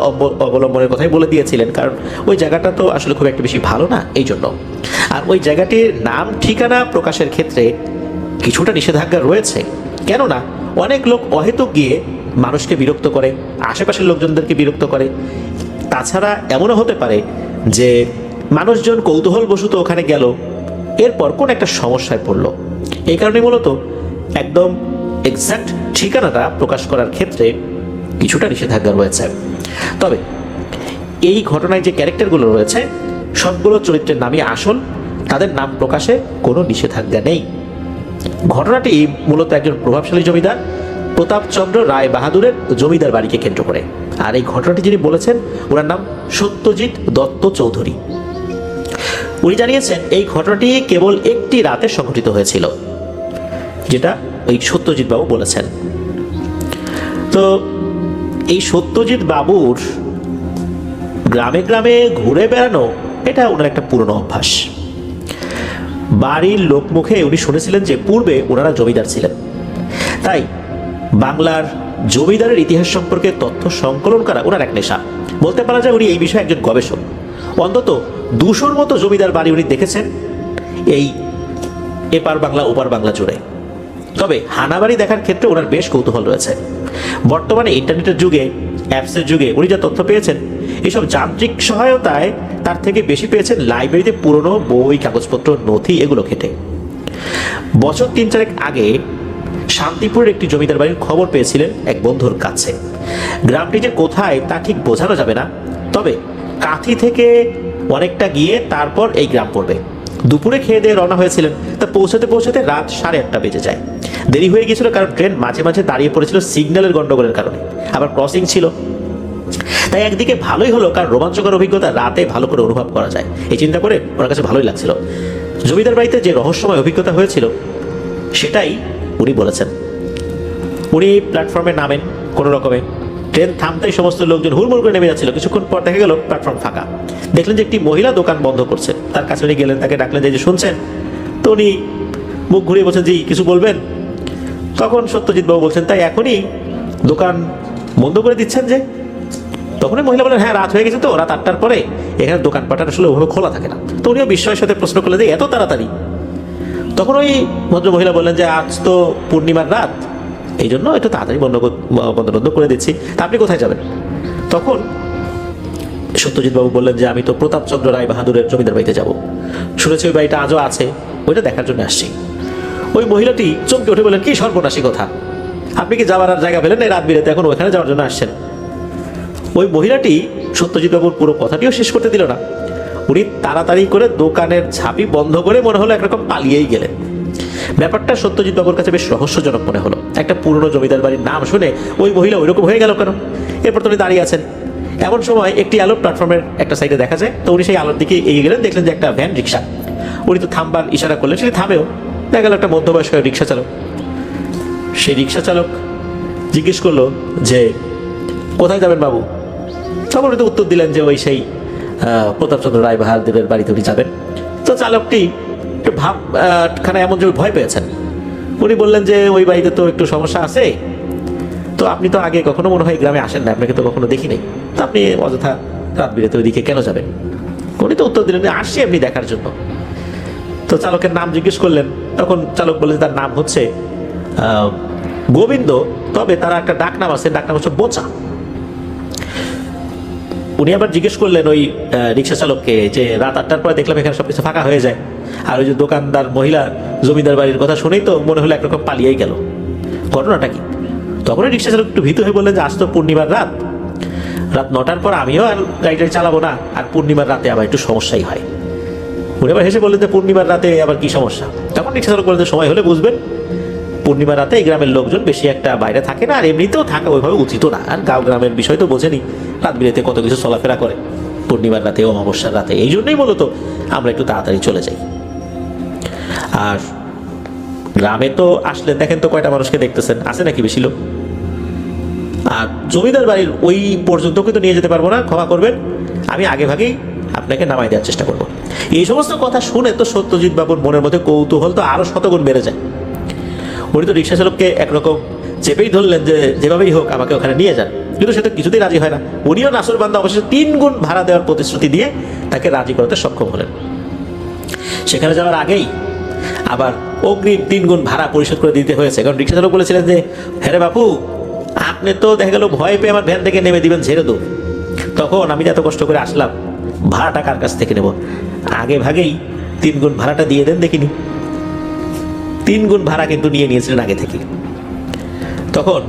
অবলম্বনের কথাই বলে দিয়েছিলেন, কারণ ওই জায়গাটা তো আসলে খুব একটা বেশি ভালো না, এই জন্য। আর ওই জায়গাটির নাম ঠিকানা প্রকাশের ক্ষেত্রে কিছুটা নিষেধাজ্ঞা রয়েছে, কেননা অনেক লোক অহেতুক গিয়ে মানুষকে বিরক্ত করে, আশেপাশের লোকজনদেরকে বিরক্ত করে। তাছাড়া এমনও হতে পারে যে মানুষজন কৌতূহলবশত ওখানে গেল, এরপর কোন একটা সমস্যায় পড়লো। এই কারণে মূলত একদম এক্সাক্ট ঠিকানাটা প্রকাশ করার ক্ষেত্রে কিছুটা নিষেধাজ্ঞা রয়েছে। তবে এই ঘটনায় যে ক্যারেক্টারগুলো রয়েছে সবগুলো চরিত্রের নামই আসল, তাদের নাম প্রকাশে কোনো নিষেধাজ্ঞা নেই। ঘটনাটি মূলত একজন প্রভাবশালী জমিদার প্রতাপচন্দ্র রায় বাহাদুরের জমিদার বাড়িকে কেন্দ্র করে। আর এই ঘটনাটি যিনি বলেছেন ওনার নাম সত্যজিৎ দত্ত চৌধুরী। উনি জানিয়েছেন এই ঘটনাটি কেবল একটি রাতে সংঘটিত হয়েছিল, যেটা ওই সত্যজিৎ বাবু বলেছেন। তো এই সত্যজিৎ বাবুর গ্রামে গ্রামে ঘুরে বেড়ানো এটা ওনার একটা পুরনো অভ্যাস। বাড়ির লোকমুখে উনি শুনেছিলেন যে পূর্বে ওনারা জমিদার ছিলেন, তাই বাংলার জমিদারের ইতিহাস সম্পর্কে তথ্য সংকলন করা ওনার এক নেশা। বলতে পারা যায় উনি এই বিষয়ে একজন গবেষক। অন্তত 200-র মতো জমিদার বাড়ি উনি দেখেছেন এই এপার বাংলা ওপার বাংলা জুড়ে। তবে হানাবাড়ি দেখার ক্ষেত্রে ওনার বেশ কৌতূহল রয়েছে। বর্তমানে ইন্টারনেটের যুগে, অ্যাপসের যুগে উনি যা তথ্য পেয়েছেন, এসব যান্ত্রিক সহায়তায় তার থেকে বেশি পেয়েছেন লাইব্রেরিতে পুরনো বই, কাগজপত্র, নথি, এগুলো ঘেটে। বছর 3-4 আগে শান্তিপুরের একটি জমিদার বাড়ির খবর পেয়েছিলেন এক বন্ধুর কাছে। গ্রামটি যে কোথায় তা ঠিক বোঝানো যাবে না, তবে কাঁথি থেকে অনেকটা গিয়ে তারপর এই গ্রাম পড়বে। দুপুরে খেয়ে দিয়ে রওনা হয়েছিলেন, তা পৌঁছাতে পৌঁছাতে রাত 8:30 বেজে যায়। দেরি হয়ে গিয়েছিল কারণ ট্রেন মাঝে মাঝে দাঁড়িয়ে পড়েছিল সিগন্যালের গন্ডগোলের কারণে, আবার ক্রসিং ছিল। তাই একদিকে ভালোই হলো, কারণ রোমাঞ্চকর অভিজ্ঞতা রাতে ভালো করে অনুভব করা যায়। এই চিন্তা করে ওনার কাছে ভালোই লাগছিল। জমিদার বাড়িতে যে রহস্যময় অভিজ্ঞতা হয়েছিল সেটাই উনি বলেছেন। উনি প্ল্যাটফর্মে নামেন কোনো রকমে, ট্রেন থামতেই সমস্ত লোকজন হুড়মুড় করে নেমে যাচ্ছিল। কিছুক্ষণ পর দেখা গেল প্ল্যাটফর্ম ফাঁকা। দেখলেন যে একটি মহিলা দোকান বন্ধ করছে। তার কাছে উনি গেলেন, তাকে ডাকলেন যে শুনছেন। তো উনি মুখ ঘুরিয়ে বলছেন, জি কিছু বলবেন? তখন সত্যজিৎ বাবু বলছেন, তাই এখনই দোকান বন্ধ করে দিচ্ছেন যে? তখনই মহিলা বলেন, হ্যাঁ রাত হয়ে গেছে, তো রাত 8টার পরে এখানে দোকানপাট আসলে ওভাবে খোলা থাকে না। তো উনিও বিস্ময়ের সাথে প্রশ্ন করলেন যে এত তাড়াতাড়ি? তখন ওই ভদ্র মহিলা বললেন যে আজ তো পূর্ণিমার রাত, এই জন্য একটু তাড়াতাড়ি বন্ধ করে দিচ্ছি, তা আপনি কোথায় যাবেন? তখন সত্যজিৎ বাবু বললেন যে আমি তো প্রতাপচন্দ্র রায় বাহাদুরের জমিদার বাড়িতে যাব, শুনেছি ওই বাড়িটা আজও আছে, ওইটা দেখার জন্য আসছি। ওই মহিলাটি চমকে উঠে বললেন, কি সর্বনাশী কথা, আপনি কি যাওয়ার আর জায়গা পেলেন এই রাত বিরেতে, এখন ওইখানে যাওয়ার জন্য আসছেন? ওই মহিলাটি সত্যজিৎ বাবুর পুরো কথাটিও শেষ করতে দিল না। উনি তাড়াতাড়ি করে দোকানের ঝাঁপি বন্ধ করে মনে হলো একরকম পালিয়েই গেলেন। ব্যাপারটা সত্যজিৎ বাবুর কাছে বেশ রহস্যজনক মনে হলো। একটা পুরনো জমিদার বাড়ির নাম শুনে ওই মহিলা ওইরকম হয়ে গেল কেন? এরপর তো উনি দাঁড়িয়ে আছেন। এমন সময় একটি আলো প্ল্যাটফর্মের একটা সাইডে দেখা যায়, তো উনি সেই আলোর দিকে এগিয়ে গেলেন, দেখলেন যে একটা ভ্যান রিক্সা। উনি তো থামবার ইশারা করলেন, সেটি থামেও। দেখা গেল একটা মধ্যবয়স্ক রিক্সা চালক। সেই রিক্সা চালক জিজ্ঞেস করলো যে কোথায় যাবেন বাবু? তখন উনি তো উত্তর দিলেন যে ওই সেই প্রতাপচন্দ্র রায় বাহাদুরের বাড়িতে উনি যাবেন। তো চালকটি একটু ভাবখানা এমন যে ভয় পেয়েছেন। উনি বললেন যে ওই বাড়িতে তো একটু সমস্যা আছে, তো আপনি তো আগে কখনো মনে হয় গ্রামে আসেন না, আপনাকে তো কখনো দেখি নেই, তো আপনি অযথা রাত বিরেতে ওইদিকে কেন যাবেন? উনি তো উত্তর দিলেন আসছি এমনি দেখার জন্য। তো চালকের নাম জিজ্ঞেস করলেন, তখন চালক বললেন তার নাম হচ্ছে গোবিন্দ, তবে তার একটা ডাক নাম আছে, ডাক নাম হচ্ছে বোচা। উনি আবার জিজ্ঞেস করলেন ওই রিক্সা চালককে যে রাত 8টার পরে দেখলাম এখানে সবকিছু ফাঁকা হয়ে যায়, আর ওই যে দোকানদার মহিলা জমিদার বাড়ির কথা শুনেই তো মনে হলো একরকম পালিয়েই গেল, ঘটনাটা কি? তখন রিক্সা চালক একটু ভীত হয়ে বললেন যে আজ তো পূর্ণিমার রাত, রাত 9টার পর আমিও আর গাড়িটা চালাবো না, আর পূর্ণিমার রাতে আবার একটু সমস্যাই হয়। উনি আবার হেসে বললেন যে পূর্ণিমার রাতে আবার কি সমস্যা? তখন রিক্সা চালক বললেন সময় হলে বুঝবেন, পূর্ণিমার রাতে এই গ্রামের লোকজন বেশি একটা বাইরে থাকে না, আর এমনিতেও থাকা ওইভাবে উচিত না, আর গাঁও গ্রামের বিষয় তো বোঝেনি, রাত বিরেতে কত কিছু চলাফেরা করে পূর্ণিমার রাতে, অমাবস্যার রাতে, এই জন্যই মূলত আমরা একটু তাড়াতাড়ি চলে যাই। আর গ্রামে তো আসলে দেখেন তো কয়টা মানুষকে দেখতেছেন, আছে নাকি বেশি লোক? আর জমিদার বাড়ির ওই পর্যন্ত কিন্তু নিয়ে যেতে পারবো না, ক্ষমা করবেন, আমি আগে ভাগেই আপনাকে নামাই দেওয়ার চেষ্টা করব। এই সমস্ত কথা শুনে তো সত্যজিৎ বাবুর মনের মধ্যে কৌতূহল তো আরো শতগুণ বেড়ে যায়। উনি তো রিক্সা চালককে একরকম চেপেই ধরলেন যে যেভাবেই হোক আমাকে ওখানে নিয়ে যান, কিন্তু সে তো কিছুতেই রাজি হয় না। উনিও নাসুর বান্দা অবশেষে 3 গুণ ভাড়া দেওয়ার প্রতিশ্রুতি দিয়ে তাকে রাজি করাতে সক্ষম হলেন। সেখানে যাওয়ার আগেই আবার অগ্রিম 3 গুণ ভাড়া পরিশোধ করে দিতে হয়েছে, কারণ রিক্সা চালক বলেছিলেন যে হ্যাঁ বাপু, আপনি তো দেখা গেল ভয় পেয়ে আমার ভ্যান থেকে নেমে দিবেন ছেড়ে দো, তখন আমি এত কষ্ট করে আসলাম, ভাড়াটা কার কাছ থেকে নেব? আগে ভাগেই 3 গুণ ভাড়াটা দিয়ে দেন দেখিনি। 3 গুণ ভাড়া কিন্তু নিয়ে নিয়েছিলেন আগে থেকে। তখন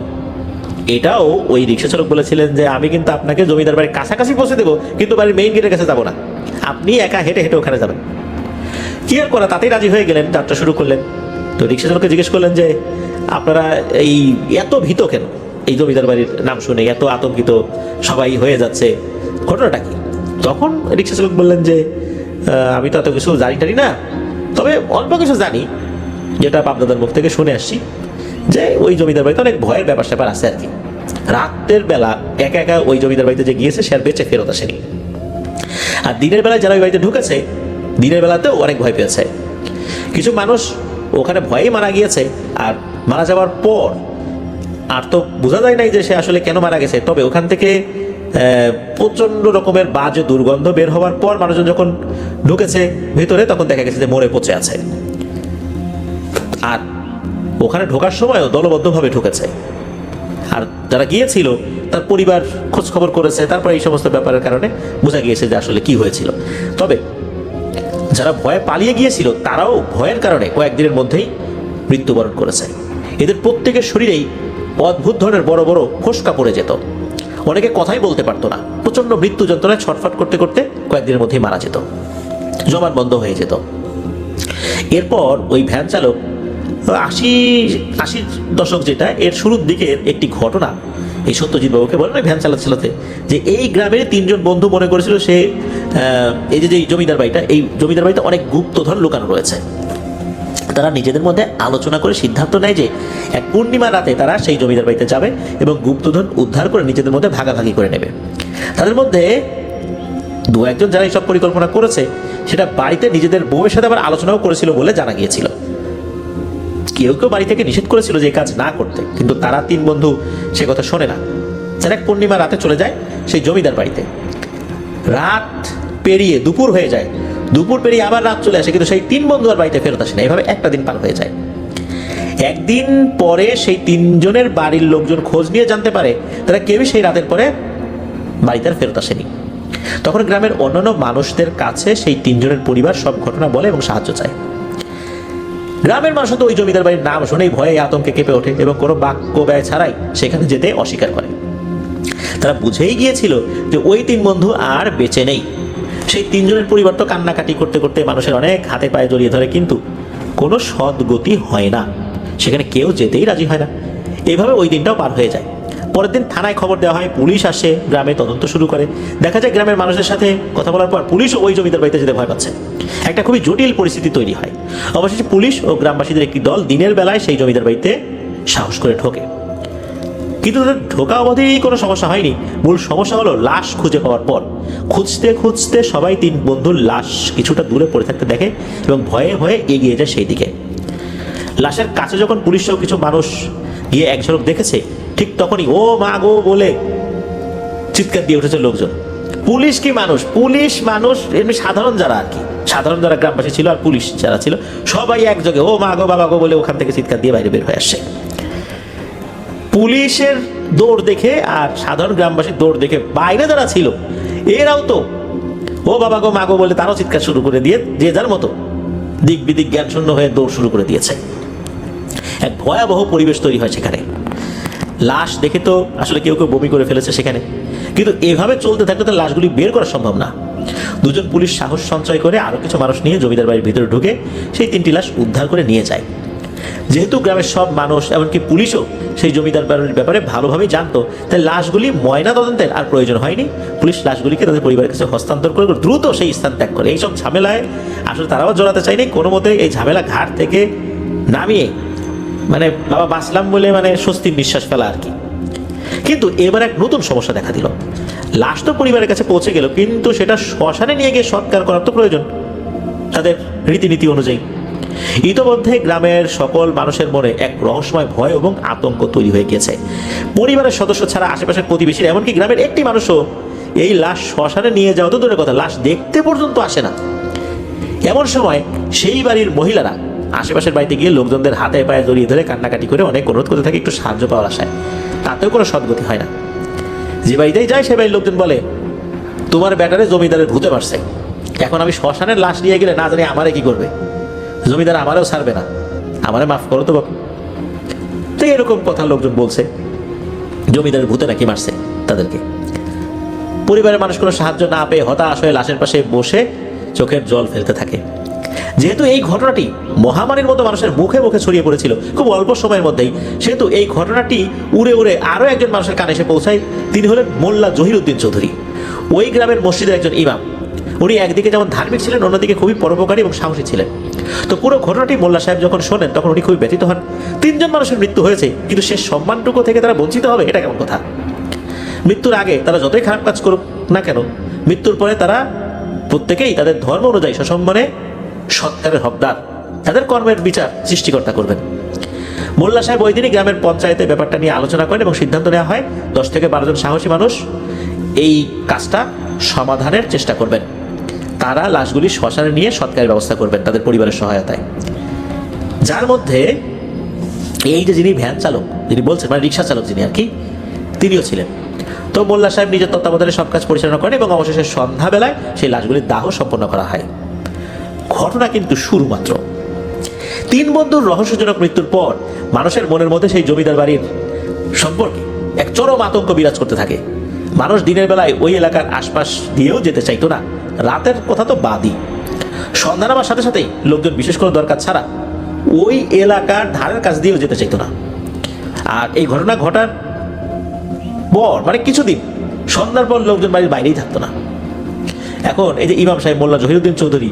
এটাও ওই রিক্সা চালক বলেছিলেন যে আমি কিন্তু আপনাকে জমিদার বাড়ির কাছাকাছি পৌঁছে দেবো, কিন্তু বাড়ির মেইন গেটের কাছে যাবো না, আপনি একা হেঁটে হেঁটে ওখানে যাবেন। কি আর করা, তাতেই রাজি হয়ে গেলেন, যাত্রা শুরু করলেন। তো রিক্সা চালককে জিজ্ঞেস করলেন যে আপনারা এই এত ভীত কেন, এই জমিদার বাড়ির নাম শুনে এত আতঙ্কিত সবাই হয়ে যাচ্ছে, ঘটনাটা কি? তখন রিক্সা চালক বললেন যে আমি তো এত কিছু জানি না, তবে অল্প কিছু জানি, যেটা বাপদাদার মুখ থেকে শুনে আসছি, যে ওই জমিদার বাড়িতে অনেক ভয়ের ব্যাপার স্যাপার আছে আর কি। রাতের বেলা একা একা ওই জমিদার বাড়িতে যে গিয়েছে সে আর বেঁচে ফেরত আসেনি, আর দিনের বেলায় যারা ওই বাড়িতে ঢুকেছে দিনের বেলাতেও অনেক ভয় পেয়েছে। কিছু মানুষ ওখানে ভয়েই মারা গিয়েছে, আর মারা যাওয়ার পর আর তো বোঝা যায় নাই যে সে আসলে কেন মারা গেছে, তবে ওখান থেকে প্রচণ্ড রকমের বাজে দুর্গন্ধ বের হওয়ার পর মানুষজন যখন ঢুকেছে ভিতরে, তখন দেখা গেছে যে মরে পচে আছে। আর ওখানে ঢোকার সময়ও দলবদ্ধভাবে ঢুকেছে, আর যারা গিয়েছিল তার পরিবার খোঁজ খবর করেছে, তারপর এই সমস্ত ব্যাপারের কারণে বোঝা গিয়েছে যে আসলে কি হয়েছিল। তবে যারা ভয়ে পালিয়ে গিয়েছিল তারাও ভয়ের কারণে কয়েকদিনের মধ্যেই মৃত্যুবরণ করেছে। এদের প্রত্যেকের শরীরেই অদ্ভুত ধরনের বড় বড় ফোসকা পড়ে যেত, অনেকে কথাই বলতে পারতো না, প্রচণ্ড মৃত্যু যন্ত্রণায় ছটফট করতে করতে কয়েকদিনের মধ্যেই মারা যেত, জবান বন্ধ হয়ে যেত। এরপর ওই ভ্যান চালক 80 দশক যেটা, এর শুরুর দিকের একটি ঘটনা এই সত্যজিৎ বাবুকে বলেন ভ্যান চালাচ্ছিলতে, যে এই গ্রামের 3 জন বন্ধু মনে করেছিল সে এই যে জমিদার বাড়িটা, এই জমিদার বাড়িতে অনেক গুপ্তধন লুকানো রয়েছে। তারা নিজেদের মধ্যে আলোচনা করে সিদ্ধান্ত নেয় যে এক পূর্ণিমা রাতে তারা সেই জমিদার বাড়িতে যাবে এবং গুপ্তধন উদ্ধার করে নিজেদের মধ্যে ভাগাভাগি করে নেবে। তাদের মধ্যে 2-1 জন যারা এইসব পরিকল্পনা করেছে সেটা বাড়িতে নিজেদের বউয়ের সাথে আবার আলোচনাও করেছিল বলে জানা গিয়েছিল। কেউ কেউ বাড়ি থেকে নিষেধ করেছিল যে এই কাজ না করতে, কিন্তু তারা 3 বন্ধু সে কথা শোনে না। তারা এক পূর্ণিমা রাতে চলে যায় সেই জমিদার বাড়িতে। রাত পেরিয়ে দুপুর হয়ে যায়, দুপুর পেরিয়ে আবার রাত চলে আসে, কিন্তু সেই 3 বন্ধু আর বাড়িতে ফেরত আসে না। এভাবে একটা দিন পার হয়ে যায়। একদিন পরে সেই 3 জনের বাড়ির লোকজন খোঁজ নিয়ে জানতে পারে তারা কেউই সেই রাতের পরে বাড়িতে আর ফেরত আসেনি। তখন গ্রামের অন্যান্য মানুষদের কাছে সেই 3 জনের পরিবার সব ঘটনা বলে এবং সাহায্য চায়। গ্রামের মানুষ তো ওই জমিদার বাড়ির নাম শুনেই ভয়ে আতঙ্কে কেঁপে ওঠে এবং কোনো বাক্য ব্যয় ছাড়াই সেখানে যেতে অস্বীকার করে। তারা বুঝেই গিয়েছিল যে ওই 3 বন্ধু আর বেঁচে নেই। সেই 3 জনের পরিবার তো কান্নাকাটি করতে করতে মানুষের অনেক হাতে পায়ে জড়িয়ে ধরে, কিন্তু কোনো সদ্গতি হয় না। সেখানে কেউ যেতেই রাজি হয় না। এইভাবে ওই দিনটাও পার হয়ে যায়। পরের দিন থানায় খবর দেওয়া হয়, পুলিশ আসে, গ্রামে তদন্ত শুরু করে। দেখা যায় গ্রামের মানুষের সাথে কথা বলার পর পুলিশও ওই জমিদার বাড়িতে যেতে ভয় পাচ্ছে। একটা খুবই জটিল পরিস্থিতি তৈরি হয়। অবশেষে পুলিশ ও গ্রামবাসীদের একটি দল দিনের বেলায় সেই জমিদার বাড়িতে সাহস করে ঢোকে। কিন্তু তাদের ঢোকা অবধি কোনো সমস্যা হয়নি। মূল সমস্যা হলো লাশ খুঁজে পাওয়ার পর। খুঁজতে খুঁজতে সবাই 3 বন্ধুর লাশ কিছুটা দূরে পড়ে থাকতে দেখে এবং ভয়ে ভয়ে এগিয়ে যায় সেই দিকে। লাশের কাছে যখন পুলিশ সহ কিছু মানুষ গিয়ে এক ঝলক দেখেছে, ঠিক তখনই ও মা গো বলে চিৎকার দিয়ে উঠেছে লোকজন। পুলিশ কি মানুষ, পুলিশ মানুষ এমনি সাধারণ যারা আর কি, সাধারণ যারা গ্রামবাসী ছিল আর পুলিশ যারা ছিল সবাই একযোগে ও মা গো বাবা গো বলে ওখান থেকে চিৎকার দিয়ে বাইরে বের হয়ে আসছে। পুলিশের দৌড় দেখে আর সাধারণ গ্রামবাসীর দৌড় দেখে বাইরে যারা ছিল এরাও তো ও বাবা গো মা গো বলে তারাও চিৎকার শুরু করে দিয়ে যে যার মতো দিক বিদিক জ্ঞান শূন্য হয়ে দৌড় শুরু করে দিয়েছে। এক ভয়াবহ পরিবেশ তৈরি হয় সেখানে। লাশ দেখে তো আসলে কেউ কেউ বমি করে ফেলেছে সেখানে, কিন্তু এভাবে চলতে থাকলে তো লাশগুলি বের করা সম্ভব না। 2 জন পুলিশ সাহস সঞ্চয় করে আরও কিছু মানুষ নিয়ে জমিদার বাড়ির ভিতরে ঢুকে সেই 3টি লাশ উদ্ধার করে নিয়ে যায়। যেহেতু গ্রামের সব মানুষ এমনকি পুলিশও সেই জমিদার বাড়ির ব্যাপারে ভালোভাবেই জানতো, তাই লাশগুলি ময়না তদন্তের আর প্রয়োজন হয়নি। পুলিশ লাশগুলিকে তাদের পরিবারের কাছে হস্তান্তর করে দ্রুত সেই স্থান ত্যাগ করে। এইসব ঝামেলায় আসলে তারাও জড়াতে চায়নি। কোনো মতে এই ঝামেলা ঘাট থেকে নামিয়ে মানে বাবা বাঁচলাম বলে মানে স্বস্তির নিঃশ্বাস ফেলা আর কি। কিন্তু এবার এক নতুন সমস্যা দেখা দিল। লাশ তো পরিবারের কাছে পৌঁছে গেল, কিন্তু সেটা শ্মশানে নিয়ে গিয়ে সৎকার করার তো প্রয়োজন তাদের রীতিনীতি অনুযায়ী। ইতোমধ্যে গ্রামের সকল মানুষের মনে এক রহস্যময় ভয় এবং আতঙ্ক তৈরি হয়ে গিয়েছে। পরিবারের সদস্য ছাড়া আশেপাশের প্রতিবেশীরা এমনকি গ্রামের একটি মানুষও এই লাশ শ্মশানে নিয়ে যাওয়া তো দূরের কথা, লাশ দেখতে পর্যন্ত আসে না। এমন সময় সেই বাড়ির মহিলারা আশেপাশের বাড়িতে গিয়ে লোকজনদের হাতে পায়ে জড়িয়ে ধরে কান্নাকাটি করে অনেক অনুরোধ করতে থাকে একটু সাহায্য পাওয়ার আশায়। তাতেও কোনো সদ্গতি হয় না। যে বাড়িতেই যায় সে বাড়ির লোকজন বলে তোমার ব্যাটারে জমিদারের ভূতে মারছে, এখন আমি শ্মশানের লাশ নিয়ে গেলে না জানি আমারে কি করবে, জমিদার আমারও ছাড়বে না, আমারে মাফ করো তো বাবু। তো এরকম কথা লোকজন বলছে, জমিদারের ভূতে নাকি মারছে তাদেরকে। পরিবারের মানুষ কোনো সাহায্য না পেয়ে হতাশ হয়ে লাশের পাশে বসে চোখের জল ফেলতে থাকে। যেহেতু এই ঘটনাটি মহামারীর মতো মানুষের মুখে মুখে ছড়িয়ে পড়েছিল খুব অল্প সময়ের মধ্যেই, সেহেতু এই ঘটনাটি উড়ে উড়ে আরও একজন মানুষের কানে এসে পৌঁছায়। তিনি হলেন মোল্লা জহিরুদ্দিন চৌধুরী, ওই গ্রামের মসজিদের একজন ইমাম। উনি একদিকে যেমন ধার্মিক ছিলেন, অন্যদিকে খুবই পরোপকারী এবং সাহসী ছিলেন। তো পুরো ঘটনাটি মোল্লা সাহেব যখন শোনেন তখন উনি খুবই ব্যথিত হন। 3 জন মানুষের মৃত্যু হয়েছে, কিন্তু সে সম্মানটুকু থেকে তারা বঞ্চিত হবে, এটা কেমন কথা? মৃত্যুর আগে তারা যতই খারাপ কাজ করুক না কেন, মৃত্যুর পরে তারা প্রত্যেকেই তাদের ধর্ম অনুযায়ী সসম্মানে সৎকারের হকদার, তাদের কর্মের বিচার সৃষ্টিকর্তা করবেন। মোল্লা সাহেব ওই দিনই গ্রামের পঞ্চায়েতে ব্যাপারটা নিয়ে আলোচনা করেন এবং সিদ্ধান্ত নেওয়া হয় 10 থেকে 12 জন সাহসী মানুষ এই কাজটা সমাধানের চেষ্টা করবেন। তারা লাশগুলি শ্মশানে নিয়ে সৎকারের ব্যবস্থা করবেন তাদের পরিবারের সহায়তায়। যার মধ্যে এই যে যিনি ভ্যান চালক, যিনি বলছেন মানে রিক্সা চালক যিনি আর কি, তিনিও ছিলেন। তো মোল্লা সাহেব নিজের তত্ত্বাবধানে সব কাজ পরিচালনা করেন এবং অবশেষে সন্ধ্যাবেলায় সেই লাশগুলির দাহ সম্পন্ন করা হয়। ঘটনা কিন্তু শুরু মাত্র। 3 বন্ধুর রহস্যজনক মৃত্যুর পর মানুষের মনের মধ্যে সেই জমিদার বাড়ির সম্পর্কে এক চরম আতঙ্ক বিরাজ করতে থাকে। মানুষ দিনের বেলায় ওই এলাকার আশপাশ দিয়েও যেতে চাইতো না, রাতের কথা তো বাদই। সন্ধ্যা নামার সাথে সাথেই লোকজন বিশেষ কোনো দরকার ছাড়া ওই এলাকার ধারের কাছ দিয়েও যেতে চাইতো না। আর এই ঘটনা ঘটার পর মানে কিছুদিন সন্ধ্যার পর লোকজন বাড়ির বাইরেই থাকতো না। এখন এই যে ইমাম সাহেব মোল্লা জহিরুদ্দিন চৌধুরী,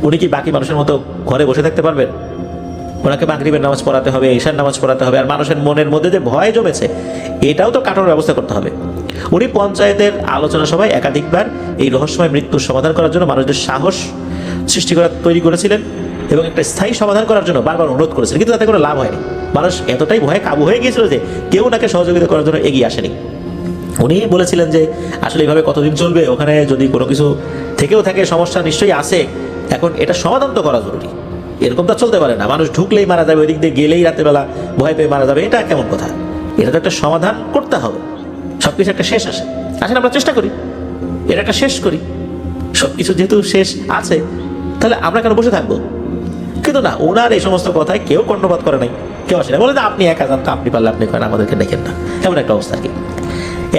উনি কি বাকি মানুষের মতো ঘরে বসে থাকতে পারবেন? ওনাকে মাগরিবের নামাজ পড়াতে হবে, ঈশার নামাজ পড়াতে হবে, আর মানুষের মনের মধ্যে যে ভয় জমেছে এটাও তো কাটানোর ব্যবস্থা করতে হবে। উনি পঞ্চায়েতের আলোচনা সভায় একাধিকবার এই রহস্যময় মৃত্যুর সমাধান করার জন্য মানুষদের সাহস সৃষ্টি করা তৈরি করেছিলেন এবং একটা স্থায়ী সমাধান করার জন্য বারবার অনুরোধ করেছিলেন, কিন্তু তাতে কোনো লাভ হয়নি। মানুষ এতটাই ভয়ে কাবু হয়ে গিয়েছিল যে কেউ ওনাকে সহযোগিতা করার জন্য এগিয়ে আসেনি। উনি বলেছিলেন যে আসলে এইভাবে কতদিন চলবে, ওখানে যদি কোনো কিছু থেকেও থাকে সমস্যা নিশ্চয়ই আছে, এখন এটা সমাধান তো করা জরুরি। এরকম তো চলতে পারে না, মানুষ ঢুকলেই মারা যাবে, ওই দিক দিয়ে গেলেই রাতেবেলা ভয় পেয়ে মারা যাবে, এটা কেমন কথা? এটা তো একটা সমাধান করতে হবে, সব কিছু একটা শেষ আসে। আসলে আমরা চেষ্টা করি এটা একটা শেষ করি, সব কিছু যেহেতু শেষ আছে তাহলে আমরা কেন বসে থাকবো? কিন্তু না, ওনার এই সমস্ত কথায় কেউ কর্ণপাত করে নাই, কেউ আসে না, বলে যে আপনি একা যান তো, আপনি পারলে আপনি করেন, আমাদেরকে দেখেন না, এমন একটা অবস্থা আর কি।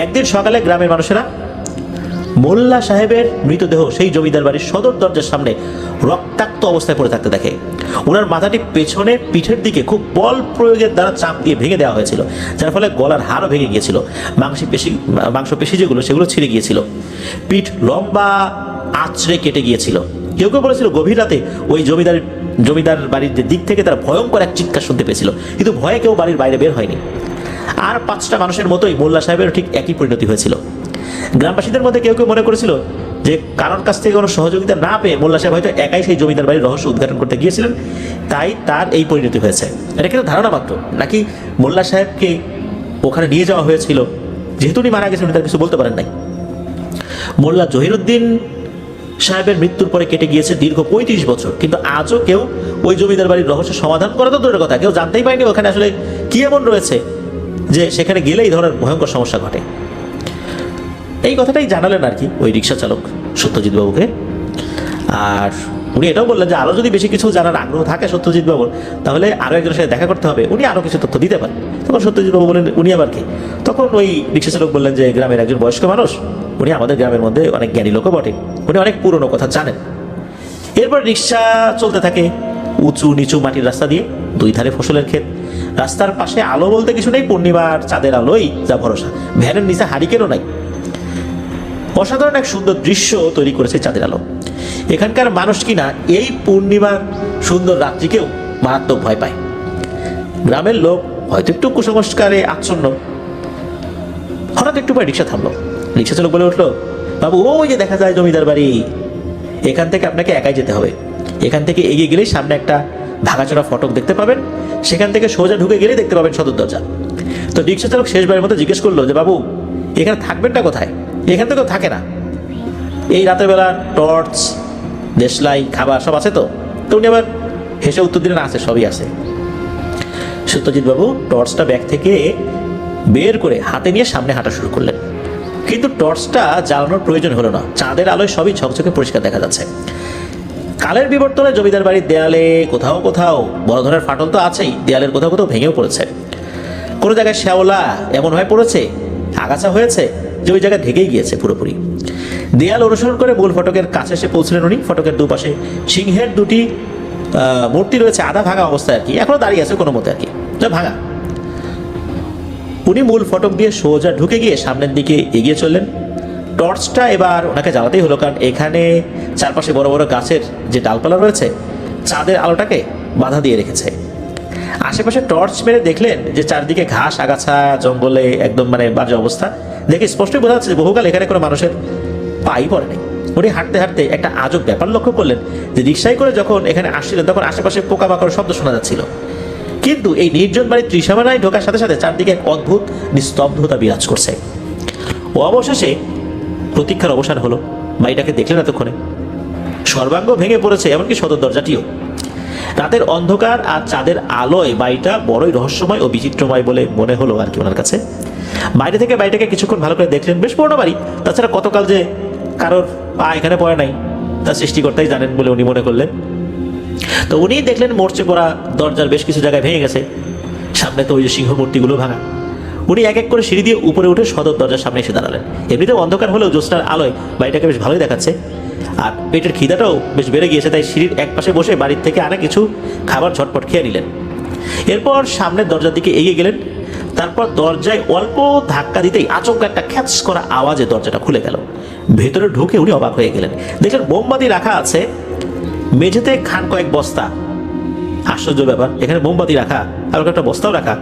একদিন সকালে গ্রামের মানুষেরা মোল্লা সাহেবের মৃতদেহ সেই জমিদার বাড়ির সদর দরজার সামনে রক্তাক্ত অবস্থায় পড়ে থাকতে দেখে। ওনার মাথাটি পেছনে পিঠের দিকে খুব বল প্রয়োগের দ্বারা চাপ দিয়ে ভেঙে দেওয়া হয়েছিল, যার ফলে গলার হাড়ও ভেঙে গিয়েছিল, মাংসপেশি যেগুলো সেগুলো ছিঁড়ে গিয়েছিল, পিঠ লম্বা আঁচড়ে কেটে গিয়েছিল। কেউ কেউ বলেছিল গভীর রাতে ওই জমিদার বাড়ির দিক থেকে তারা ভয়ঙ্কর এক চিৎকার শুনতে পেয়েছিল, কিন্তু ভয়ে কেউ বাড়ির বাইরে বের হয়নি। আর 5টা মানুষের মতোই মোল্লা সাহেবেরও ঠিক একই পরিণতি হয়েছিল। গ্রামবাসীদের মধ্যে কেউ কেউ মনে করেছিল যে কারোর কাছ থেকে কোনো সহযোগিতা না পেয়ে মোল্লা সাহেব হয়তো একাই সেই জমিদার বাড়ির রহস্য উদ্ঘাটন করতে গিয়েছিলেন, তাই তার এই পরিণতি হয়েছে। এটা কিন্তু ধারণা মাত্র, নাকি মোল্লা সাহেবকে ওখানে নিয়ে যাওয়া হয়েছিল, যেহেতু উনি মারা গেছেন উনি তার কিছু বলতে পারেন নাই। মোল্লা জহিরুদ্দিন সাহেবের মৃত্যুর পরে কেটে গিয়েছে দীর্ঘ 35 বছর, কিন্তু আজও কেউ ওই জমিদার বাড়ির রহস্য সমাধান করা তো দূরের কথা, কেউ জানতেই পারেনি ওখানে আসলে কি এমন রয়েছে যে সেখানে গেলে এই ধরনের ভয়ঙ্কর সমস্যা ঘটে। এই কথাটাই জানালেন আর কি ওই রিক্সা চালক সত্যজিৎ বাবুকে। আর উনি এটাও বললেন যে আরও যদি বেশি কিছু জানার আগ্রহ থাকে সত্যজিৎ বাবুর, তাহলে আরও একজনের সাথে দেখা করতে হবে, উনি আরও কিছু তথ্য দিতে পারেন। তখন সত্যজিৎ বাবু বললেন উনি আবার কি? তখন ওই রিক্সা চালক বললেন যে গ্রামের একজন বয়স্ক মানুষ, উনি আমাদের গ্রামের মধ্যে অনেক জ্ঞানী লোকও বটে, উনি অনেক পুরনো কথা জানেন। এরপর রিক্সা চলতে থাকে উঁচু নিচু মাটির রাস্তা দিয়ে, দুই ধারে ফসলের ক্ষেত, রাস্তার পাশে আলো বলতে কিছু নেই, পূর্ণিমার চাঁদের আলোই যা ভরসা, ভ্যানের নিচে হারিকেনও নাই। অসাধারণ এক সুন্দর দৃশ্য তৈরি করেছে চাঁদের আলো। এখানকার মানুষ কিনা এই পূর্ণিমার সুন্দর রাত্রিকেও মারাত্মক ভয় পায়। গ্রামের লোক হয়তো একটু কুসংস্কারে আচ্ছন্ন। হঠাৎ একটু পরে রিক্সা থামলো, রিক্সা চালক বলে উঠলো, বাবু ওই যে দেখা যায় জমিদার বাড়ি, এখান থেকে আপনাকে একাই যেতে হবে, এখান থেকে এগিয়ে গেলেই সামনে একটা ভাঙাচোরা ফটক দেখতে পাবেন, সেখান থেকে সোজা ঢুকে গেলেই দেখতে পাবেন সদর দরজা। তো রিক্সা চালক শেষবারের মতো জিজ্ঞেস করলো যে বাবু এখানে থাকবেনটা কোথায়? এখানে তো কেউ থাকে না, এই রাতের বেলা টর্চ দেশলাই খাবার সব আছে তো? তো উনি আবার হেসে উত্তর দিলেন আছে, সবই আছে। সত্যজিৎ বাবু টর্চটা ব্যাগ থেকে বের করে হাতে নিয়ে সামনে হাঁটা শুরু করলেন, কিন্তু টর্চটা জ্বালানোর প্রয়োজন হলো না, চাঁদের আলোয় সবই ঝকঝকে পরিষ্কার দেখা যাচ্ছে। কালের বিবর্তনে জমিদার বাড়ির দেয়ালে কোথাও কোথাও বড় ধরনের ফাটল তো আছেই, দেয়ালের কোথাও কোথাও ভেঙেও পড়েছে, কোনো জায়গায় শ্যাওলা এমনভাবে পড়েছে, আগাছা হয়েছে যে ওই জায়গায় ঢেকেই গিয়েছে পুরোপুরি। দেয়াল অনুসরণ করে মূল ফটকের কাছে এসে পৌঁছলেন উনি। ফটকের দুপাশে সিংহের দুটি মূর্তি রয়েছে, আধা ভাঙা অবস্থায় আর কি, এখনো দাঁড়িয়ে আছে কোনো মতে আর কি, ভাঙা। উনি মূল ফটক দিয়ে সোজা ঢুকে গিয়ে সামনের দিকে এগিয়ে চললেন। টর্চটা এবার ওনাকে জ্বালাতেই হলো, কারণ এখানে চারপাশে বড় বড় গাছের যে ডালপালা রয়েছে চাঁদের আলোটাকে বাধা দিয়ে রেখেছে। আশেপাশে টর্চ মেরে দেখলেন যে চারদিকে ঘাস আগাছা জঙ্গলে একদম বাজে অবস্থা, দেখে স্পষ্টই বোঝা যাচ্ছে যে বহুকাল এখানে কোনো মানুষের পাই পড়েনি। উনি হাঁটতে হাঁটতে একটা আজব ব্যাপার লক্ষ্য করলেন যে রিক্সায় করে যখন এখানে আসছিলেন তখন আশেপাশে পোকামাকড়ের শব্দ শোনা যাচ্ছিল, কিন্তু এই নির্জন বাড়ির ত্রিসীমানায় ঢোকার সাথে সাথে চারদিকে এক অদ্ভুত নিস্তব্ধতা বিরাজ করছে। ও অবশেষে প্রতীক্ষার অবসান হলো। বাড়িটাকে দেখলেন এতক্ষণে সর্বাঙ্গ ভেঙে পড়েছে, এমনকি সদর দরজাটিও। রাতের অন্ধকার আর চাঁদের আলোয় বাড়িটা বড়ই রহস্যময় ও বিচিত্রময় বলে মনে হলো আর কি ওনার কাছে। বাইরে থেকে বাড়িটাকে কিছুক্ষণ ভালো করে দেখলেন, বেশ পুরনো বাড়ি, তাছাড়া কতকাল যে কারোর পা এখানে পড়ে নাই তার সৃষ্টিকর্তাই জানেন বলে উনি মনে করলেন। তো উনি দেখলেন মরচে পড়া দরজার বেশ কিছু জায়গায় ভেঙে গেছে, সামনে তো ওই যে সিংহ মূর্তিগুলো ভাঙা। উনি এক এক করে সিঁড়ি দিয়ে উপরে উঠে সদর দরজার সামনে এসে দাঁড়ালেন। এমনিতেও অন্ধকার হলেও জ্যোৎস্নার আলোয় বাড়িটাকে বেশ ভালোই দেখাচ্ছে, আর পেটের খিদাটাও বেশ বেড়ে গিয়েছে, তাই সিঁড়ির এক পাশে বসে বাড়ির থেকে আনা কিছু খাবার ঝটপট খেয়ে নিলেন। এরপর সামনের দরজার দিকে এগিয়ে গেলেন। তারপর দরজায় অল্প ধাক্কা দিতেই আচমকা একটা খ্যাচ করা আওয়াজে দরজাটা খুলে গেল। ভেতরে ঢুকে উনি অবাক হয়ে গেলেন, দেখলেন মোমবাতি রাখা আছে মেঝেতে, খান কয়েক বস্তা। আশ্চর্য ব্যাপার, এখানে মোমবাতি রাখা আর একটা বস্তাও রাখা,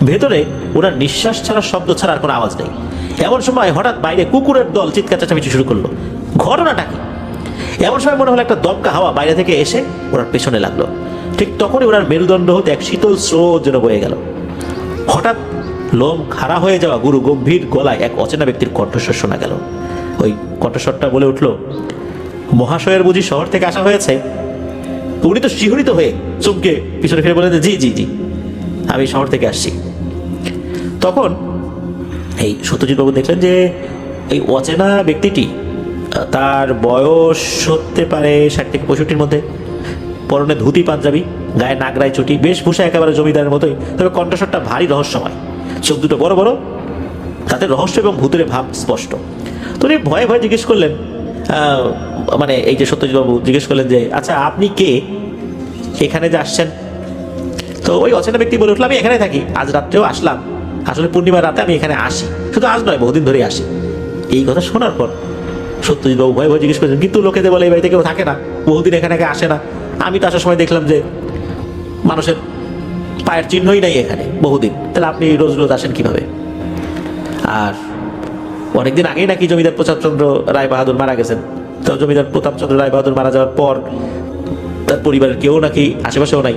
ভেতরে ওনার নিঃশ্বাস ছাড়া শব্দ ছাড়া আর কোনো আওয়াজ নেই। এমন সময় হঠাৎ বাইরে কুকুরের দল চিৎকার চেঁচামেচি শুরু করলো। ঘটনাটা কি? এমন সময় মনে হলো একটা দমকা হাওয়া বাইরে থেকে এসে ওনার পেছনে লাগলো। ঠিক তখনই ওনার মেরুদণ্ড হতে এক শীতল স্রোত যেন বয়ে গেল। হঠাৎ লোম খাড়া হয়ে যাওয়া গুরু গম্ভীর গলায় এক অচেনা ব্যক্তির কণ্ঠস্বর শোনা গেল। ওই কণ্ঠস্বরটা বলে উঠল, মহাশয়ের বুঝি শহর থেকে আসা হয়েছে? উনি তো শিহরিত হয়ে চমকে পিছনে ফিরে বলেন, জি জি জি, আমি শহর থেকে আসছি। তখন এই সত্যজিৎ বাবু দেখলেন যে এই অচেনা ব্যক্তিটি, তার বয়স হতে পারে 60 থেকে 65-র মধ্যে, পরনে ধুতি পাঞ্জাবি, গায়ে নাগরাই চটি, বেশভূষা একেবারে জমিদারের মতোই, তবে কণ্ঠস্বরটা ভারী রহস্যময়, চোখ দুটো বড় বড়, তাতে রহস্য এবং ভূতের ভাব স্পষ্ট। তো উনি ভয়ে ভয়ে জিজ্ঞেস করলেন, মানে এই যে সত্যজিৎ বাবু জিজ্ঞেস করলেন যে, আচ্ছা আপনি কে, এখানে যে আসছেন? তো ওই অচেনা ব্যক্তি বলে উঠলো, আমি এখানে থাকি, আজ রাত্রেও আসলাম, আসলে পূর্ণিমার রাতে আমি এখানে আসি, শুধু আজ নয় বহুদিন ধরেই আসি। এই কথা শোনার পর সত্যজিৎ বাবু ভয়ে ভয়ে জিজ্ঞেস করেছেন, কিন্তু লোকেদের বলে এই বাড়িতে কেউ থাকে না, বহুদিন এখানে আসে না, আমি তো আসার সময় দেখলাম যে মানুষের পায়ের চিহ্নই নাই এখানে বহুদিন, তাহলে আপনি রোজ রোজ আসেন কিভাবে? আর অনেকদিন আগেই নাকি জমিদার প্রতাপচন্দ্র রায় বাহাদুর মারা গেছেন, তো জমিদার প্রতাপচন্দ্র রায় বাহাদুর মারা যাওয়ার পর তার পরিবারের কেউ নাকি আশেপাশেও নাই,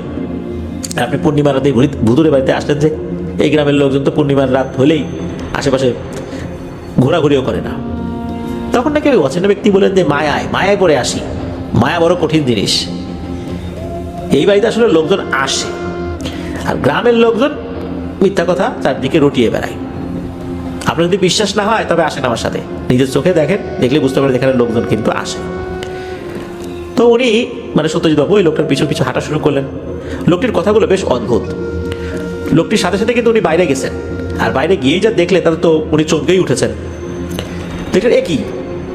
আপনি পূর্ণিমার রাতে ভুতুরে বাড়িতে আসলেন যে? এই গ্রামের লোকজন তো পূর্ণিমার রাত হলেই আশেপাশে ঘোরাঘুরিও করে না। তখন নাকি ওই অচেনা ব্যক্তি বলেন যে, মায়ায় পড়ে আসি, মায়া বড় কঠিন জিনিস, এই বাড়িতে আসলে লোকজন আসে, আর গ্রামের লোকজন মিথ্যা কথা চারদিকে রটিয়ে বেড়ায়। আপনার যদি বিশ্বাস না হয় তবে আসেন আমার সাথে, নিজের চোখে দেখেন, দেখলে বুঝতে পারেন এখানে লোকজন কিন্তু আসে। তো উনি মানে সত্যজিৎ বাবু ওই লোকটার পিছু পিছু হাঁটা শুরু করলেন। লোকটির কথাগুলো বেশ অদ্ভুত। লোকটির সাথে সাথে কিন্তু উনি বাইরে গেছেন, আর বাইরে গিয়েই যা দেখলেন তাতে তো উনি চমকেই উঠেছেন। দেখলেন একই,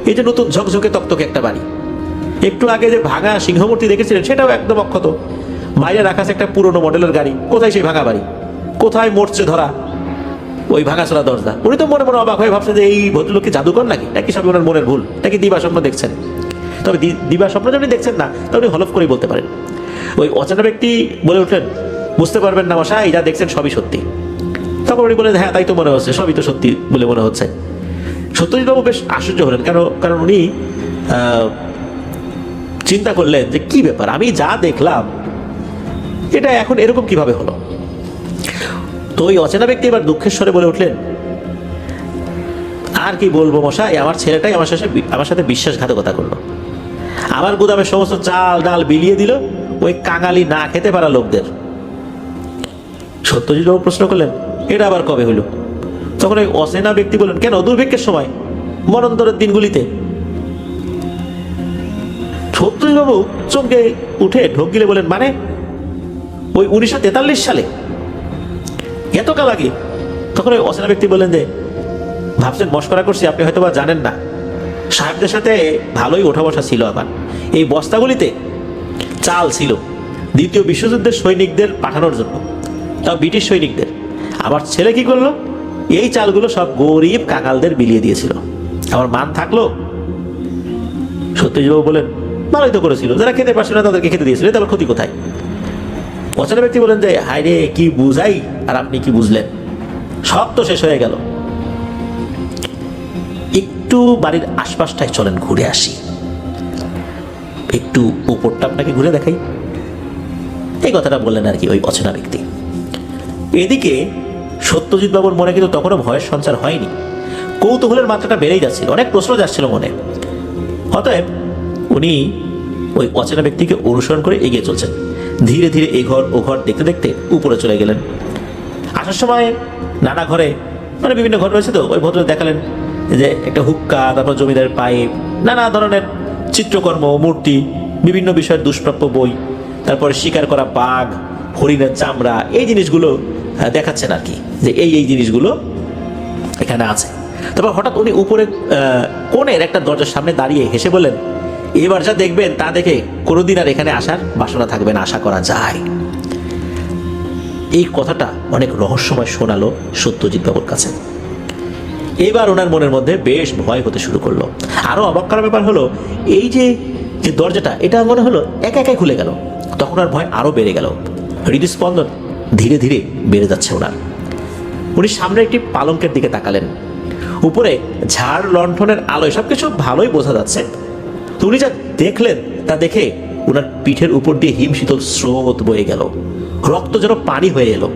এই যে নতুন ঝকঝকে তকতকে একটা বাড়ি, একটু আগে যে ভাঙা সিংহমূর্তি দেখেছিলেন সেটাও একদম অক্ষত, বাইরে রাখা আছে একটা পুরনো মডেলের গাড়ি, কোথায় সেই ভাঙা বাড়ি, কোথায় মরছে ধরা ওই ভাঙাচোরা দরজা। উনি তো মনে মনে অবাক হয়ে ভাবছেন যে এই ভদ্রলোক কি জাদুকর নাকি সবই ওনার মনের ভুল, নাকি দিবা স্বপ্ন দেখছেন। তবে দিবা স্বপ্ন যদি দেখছেন না, তাহলে হলফ করেই বলতে পারেন। ওই অচেনা ব্যক্তি বলে উঠলেন, বুঝতে পারবেন না মশাই, যা দেখছেন সবই সত্যি। তখন উনি বলেন, হ্যাঁ তাই তো মনে হচ্ছে, সবই তো সত্যি বলে মনে হচ্ছে। সত্যজিৎ বাবু বেশ আশ্চর্য হলেন, কারণ উনি চিন্তা করলেন যে কি ব্যাপার, আমি যা দেখলাম এটা এখন এরকম কিভাবে হলো। তো ওই অচেনা ব্যক্তি এবার দুঃখের স্বরে বলে উঠলেন, আর কি বলবো মশাই, আমার ছেলেটাই আমার সাথে বিশ্বাসঘাতকতা করলো, আমার গুদামের সমস্ত চাল ডাল বিলিয়ে দিল ওই কাঙালি না খেতে পারা লোকদের। সত্যজিৎ বাবু প্রশ্ন করলেন, এটা আবার কবে হলো? তখন ওই অচেনা ব্যক্তি বললেন, কেন, দুর্ভিক্ষের সময়, মনন্তরের দিনগুলিতে। সত্যজিৎ বাবু চমকে উঠে ঢোক গিলে বলেন, মানে ওই 1943 সালে, এতকাল আগে? তখন ওই অচেনা ব্যক্তি বললেন যে, ভাবছেন মস্করা করছি, আপনি হয়তো বা জানেন না, সাহেবদের সাথে ভালোই ওঠা বসা ছিল আমার। এই বস্তাগুলিতে চাল ছিল দ্বিতীয় বিশ্বযুদ্ধের সৈনিকদের পাঠানোর জন্য, তাও ব্রিটিশ সৈনিকদের। আমার ছেলে কি করলো, এই চালগুলো সব গরিব কাঙালদের বিলিয়ে দিয়েছিল। আমার মান থাকলো? সত্যজিৎ বাবু বলেন, ভালোই তো করেছিল, যারা খেতে পারছিল না তাদেরকে খেতে দিয়েছিল, তারপর ক্ষতি কোথায়? অচেনা ব্যক্তি বলেন যে, হায় রে, কি বুঝাই আর আপনি কি বুঝলেন, সব তো শেষ হয়ে গেল। একটু বাড়ির আশপাশটায় চলেন, ঘুরে আসি, একটু উপরটা আপনাকে ঘুরে দেখাই। এই কথাটা বললেন আর কি ওই অচেনা ব্যক্তি। এদিকে সত্যজিৎ বাবুর মনে কিন্তু তখনও ভয়ের সঞ্চার হয়নি, কৌতূহলের মাত্রাটা বেড়েই যাচ্ছিল, অনেক প্রশ্ন যাচ্ছিল মনে। অতএব উনি ওই অচেনা ব্যক্তিকে অনুসরণ করে এগিয়ে চলছেন। ধীরে ধীরে এ ঘর ও ঘর দেখতে দেখতে উপরে চলে গেলেন। আসার সময় নানা ঘরে, মানে বিভিন্ন ঘর রয়েছে, তো ওই ভদ্র দেখালেন যে একটা হুক্কা, তারপর জমিদারের পাইপ, নানা ধরনের চিত্রকর্ম, মূর্তি, বিভিন্ন বিষয়ের দুষ্প্রাপ্য বই, তারপরে শিকার করা বাঘ, হরিণের চামড়া, এই জিনিসগুলো দেখাচ্ছেন আর কি, যে এই জিনিসগুলো এখানে আছে। তারপর হঠাৎ উনি উপরে কোণের একটা দরজার সামনে দাঁড়িয়ে হেসে বললেন, এবার যা দেখবেন তা দেখে কোনোদিন আর এখানে আসার বাসনা থাকবে না, আশা করা যায়। এই কথাটা অনেক রহস্যময় শোনালো সত্যজিৎ বাবুর কাছে। এবার ওনার মনের মধ্যে বেশ ভয় হতে শুরু করলো। আরো অবাক করার ব্যাপার হলো, এই যে দরজাটা, এটা মনে হলো একা একাই খুলে গেল। তখন আর ভয় আরো বেড়ে গেল, হৃদস্পন্দন ধীরে ধীরে বেড়ে যাচ্ছে ওনার। উনি সামনে একটি পালঙ্কের দিকে তাকালেন, উপরে ঝাড় লণ্ঠনের আলোয় সবকিছু ভালোই বোঝা যাচ্ছে। তো উনি যা দেখলেন তা দেখে ওনার পিঠের উপর দিয়ে হিমশীতল স্রোত বয়ে গেল, রক্ত যেন পানি হয়ে এলো।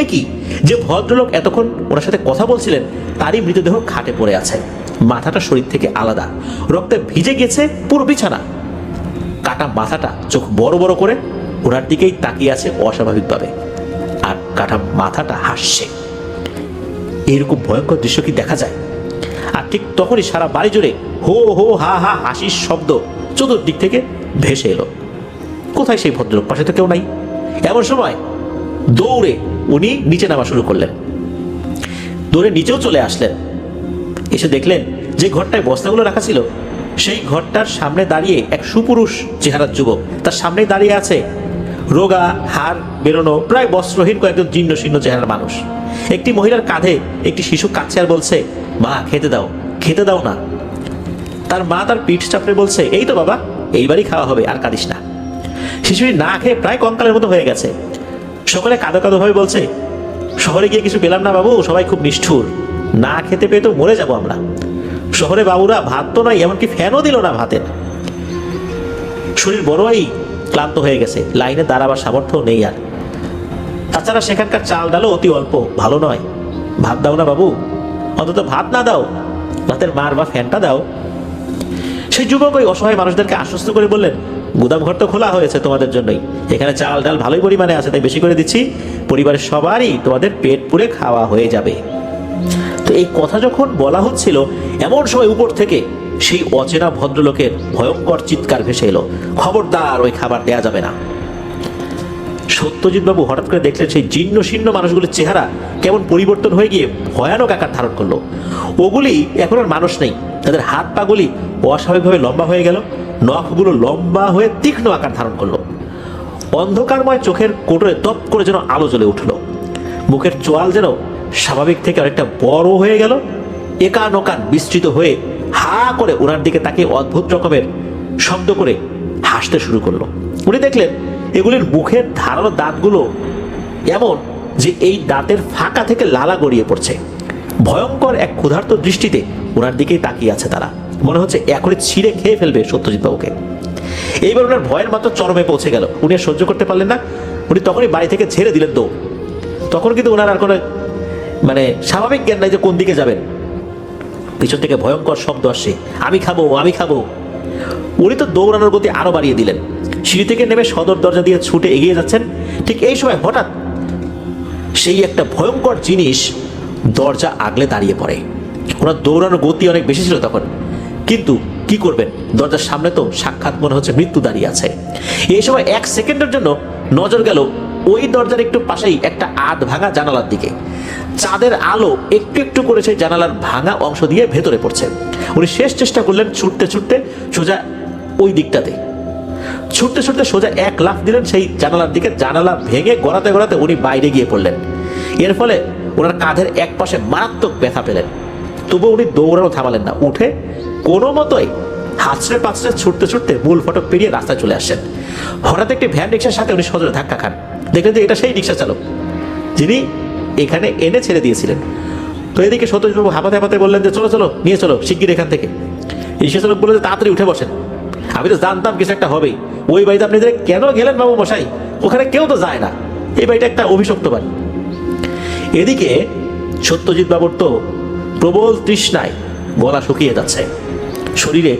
এ কি, যে ভদ্রলোক এতক্ষণ ওনার সাথে কথা বলছিলেন তারই মৃতদেহ খাটে পড়ে আছে, মাথাটা শরীর থেকে আলাদা, রক্তে ভিজে গেছে পুরো বিছানা। কাটা মাথাটা চোখ বড় বড় করে ওনার দিকেই তাকিয়ে আছে অস্বাভাবিকভাবে, আর কাটা মাথাটা হাসছে। এরকম ভয়ঙ্কর দৃশ্য কি দেখা যায়? আর ঠিক তখনই সারা বাড়ি জুড়ে হো হো হা হা হাসির শব্দ চতুর্দিক থেকে ভেসে এলো। কোথায় সেই ভদ্রলোক? পাশে তো কেউ নাই। এমন সময় দৌড়ে উনি নিচে নামা শুরু করলেন, দৌড়ে নিচেও চলে আসলেন। এসে দেখলেন যে ঘরটায় বস্তাগুলো রাখা ছিল সেই ঘরটার সামনে দাঁড়িয়ে এক সুপুরুষ চেহারার যুবক। তার সামনেই দাঁড়িয়ে আছে রোগা, হাড় বেরোনো, প্রায় বস্ত্রহীন কয়েকজন জীর্ণ শীর্ণ চেহারার মানুষ। একটি মহিলার কাঁধে একটি শিশু কাঁদছে আর বলছে, মা খেতে দাও, খেতে দাও না। তার মা তার পিঠ চাপড়ে বলছে, এই তো বাবা, এইবারই খাওয়া হবে, আর কাঁদিস না। শিশুটি না খেয়ে প্রায় কঙ্কালের মতো হয়ে গেছে। সকলে কাঁদো কাঁদো ভাবে বলছে, শহরে গিয়ে কিছু পেলাম না বাবু, সবাই খুব নিষ্ঠুর, না খেতে পেয়ে তো মরে যাবো আমরা। শহরে বাবুরা ভাত তো নয়, এমনকি ফ্যানও দিল না ভাতের। শরীর বড়ই ক্লান্ত হয়ে গেছে, লাইনে দাঁড়াবার সামর্থ্য নেই আর। তাছাড়া সেখানকার চাল ডালও অতি অল্প, ভালো নয়। ভাত দাও না বাবু, অন্তত ভাত না দাও, রাতের মার বা ফ্যানটা দাও। সেই যুবক ওই অসহায় মানুষদেরকে আশ্বস্ত করে বললেন, গুদাম ঘর তো খোলা হয়েছে তোমাদের জন্যই, এখানে চাল ডাল ভালোই পরিমাণে আছে, তাই বেশি করে দিচ্ছি, পরিবারের সবারই তোমাদের পেট পুরে খাওয়া হয়ে যাবে। তো এই কথা যখন বলা হচ্ছিল এমন সময় উপর থেকে সেই অচেনা ভদ্রলোকের ভয়ঙ্কর চিৎকার ভেসে এলো, খবরদার, ওই খাবার দেয়া যাবে না। সত্যজিৎ বাবু হঠাৎ করে দেখলেন সেই জীর্ণ শীর্ণ মানুষগুলোর চেহারা কেমন পরিবর্তন হয়ে গিয়ে ভয়ানক আকার ধারণ করলো। ওগুলি এখন আর মানুষ নেই, তাদের হাত পাগুলি অস্বাভাবিকভাবে লম্বা হয়ে গেল, নখগুলো লম্বা হয়ে তীক্ষ্ণ আকার ধারণ করলো। অন্ধকারময় চোখের কোটরে দপ করে যেন আলো জ্বলে উঠল, মুখের চোয়াল যেন স্বাভাবিক থেকে অনেকটা বড় হয়ে গেল, একান ওকান বিস্তৃত হয়ে হা করে ওনার দিকে তাকিয়ে অদ্ভুত রকমের শব্দ করে হাসতে শুরু করলো। উনি দেখলেন এগুলির মুখের ধারালো দাঁতগুলো এমন যে এই দাঁতের ফাঁকা থেকে লালা গড়িয়ে পড়ছে। ভয়ঙ্কর এক ক্ষুধার্ত দৃষ্টিতে ওনার দিকেই তাকিয়ে আছে তারা, মনে হচ্ছে এখনই ছিঁড়ে খেয়ে ফেলবে সত্যজিৎ বাবুকে। এইবার ওনার ভয়ের মাত্র চরমে পৌঁছে গেল, উনি আর সহ্য করতে পারলেন না, উনি তখনই বাড়ি থেকে ছেড়ে দিলেন দৌড়। তখন কিন্তু ওনার আর কোনো স্বাভাবিক জ্ঞান নাই যে কোন দিকে যাবেন। পিছন থেকে ভয়ঙ্কর শব্দ আসছে, আমি খাবো, আমি খাবো। উনি তো দৌড়ানোর গতি আরো বাড়িয়ে দিলেন, সিঁড়ি থেকে নেমে সদর দরজা দিয়ে ছুটে এগিয়ে যাচ্ছেন। ঠিক এই সময় হঠাৎ সেই একটা ভয়ঙ্কর জিনিস দরজা আগলে দাঁড়িয়ে পড়ে। ওনার দৌড়ানোর গতি অনেক বেশি ছিল তখন, কিন্তু কি করবেন, দরজার সামনে তো সাক্ষাৎ মনে হচ্ছে মৃত্যু দাঁড়িয়ে আছে। এই সময় এক সেকেন্ডের জন্য নজর গেল ওই দরজার একটু পাশেই একটা আধ ভাঙা জানালার দিকে। চাঁদের আলো একটু একটু করে সেই জানালার ভাঙা অংশ দিয়ে ভেতরে পড়ছে। উনি শেষ চেষ্টা করলেন ছুটতে ছুটতে সোজা ওই দিকটাতে, ছুটতে ছুটতে সোজা এক লাফ দিলেন সেই জানালার দিকে। জানালা ভেঙে গড়াতে গড়াতে উনি বাইরে গিয়ে পড়লেন। এর ফলে ওনার কাঁধের এক পাশে মারাত্মক ব্যথা পেলেন। তবুও উনি দৌড়ানো থামালেন না, উঠে কোনো মতোই হাঁচড়ে পাঁচড়ে ছুটতে ছুটতে মূল ফটক পেরিয়ে রাস্তায় চলে আসছেন। হঠাৎ একটি ভ্যান রিক্সার সাথে উনি সজোরে ধাক্কা খান। দেখলেন যে এটা সেই রিক্সা চালক যিনি এখানে এনে ছেড়ে দিয়েছিলেন। তো এদিকে সত্যজিৎবাবু হাঁপাতে হাঁপাতে বললেন যে চলো চলো, নিয়ে চলো শিগগির এখান থেকে। রিক্সা চালক বললেন যে তাড়াতাড়ি উঠে বসেন, আমি তো জানতাম কিছু একটা হবেই। ওই বাড়িতে আপনি কেন গেলেন বাবু মশাই, ওখানে কেউ তো যায় না, এই বাড়িটা একটা অভিশপ্ত বাড়ি। এদিকে সত্যজিৎ বাবুর তো প্রবল তৃষ্ণায় গলা শুকিয়ে যাচ্ছে, শরীরে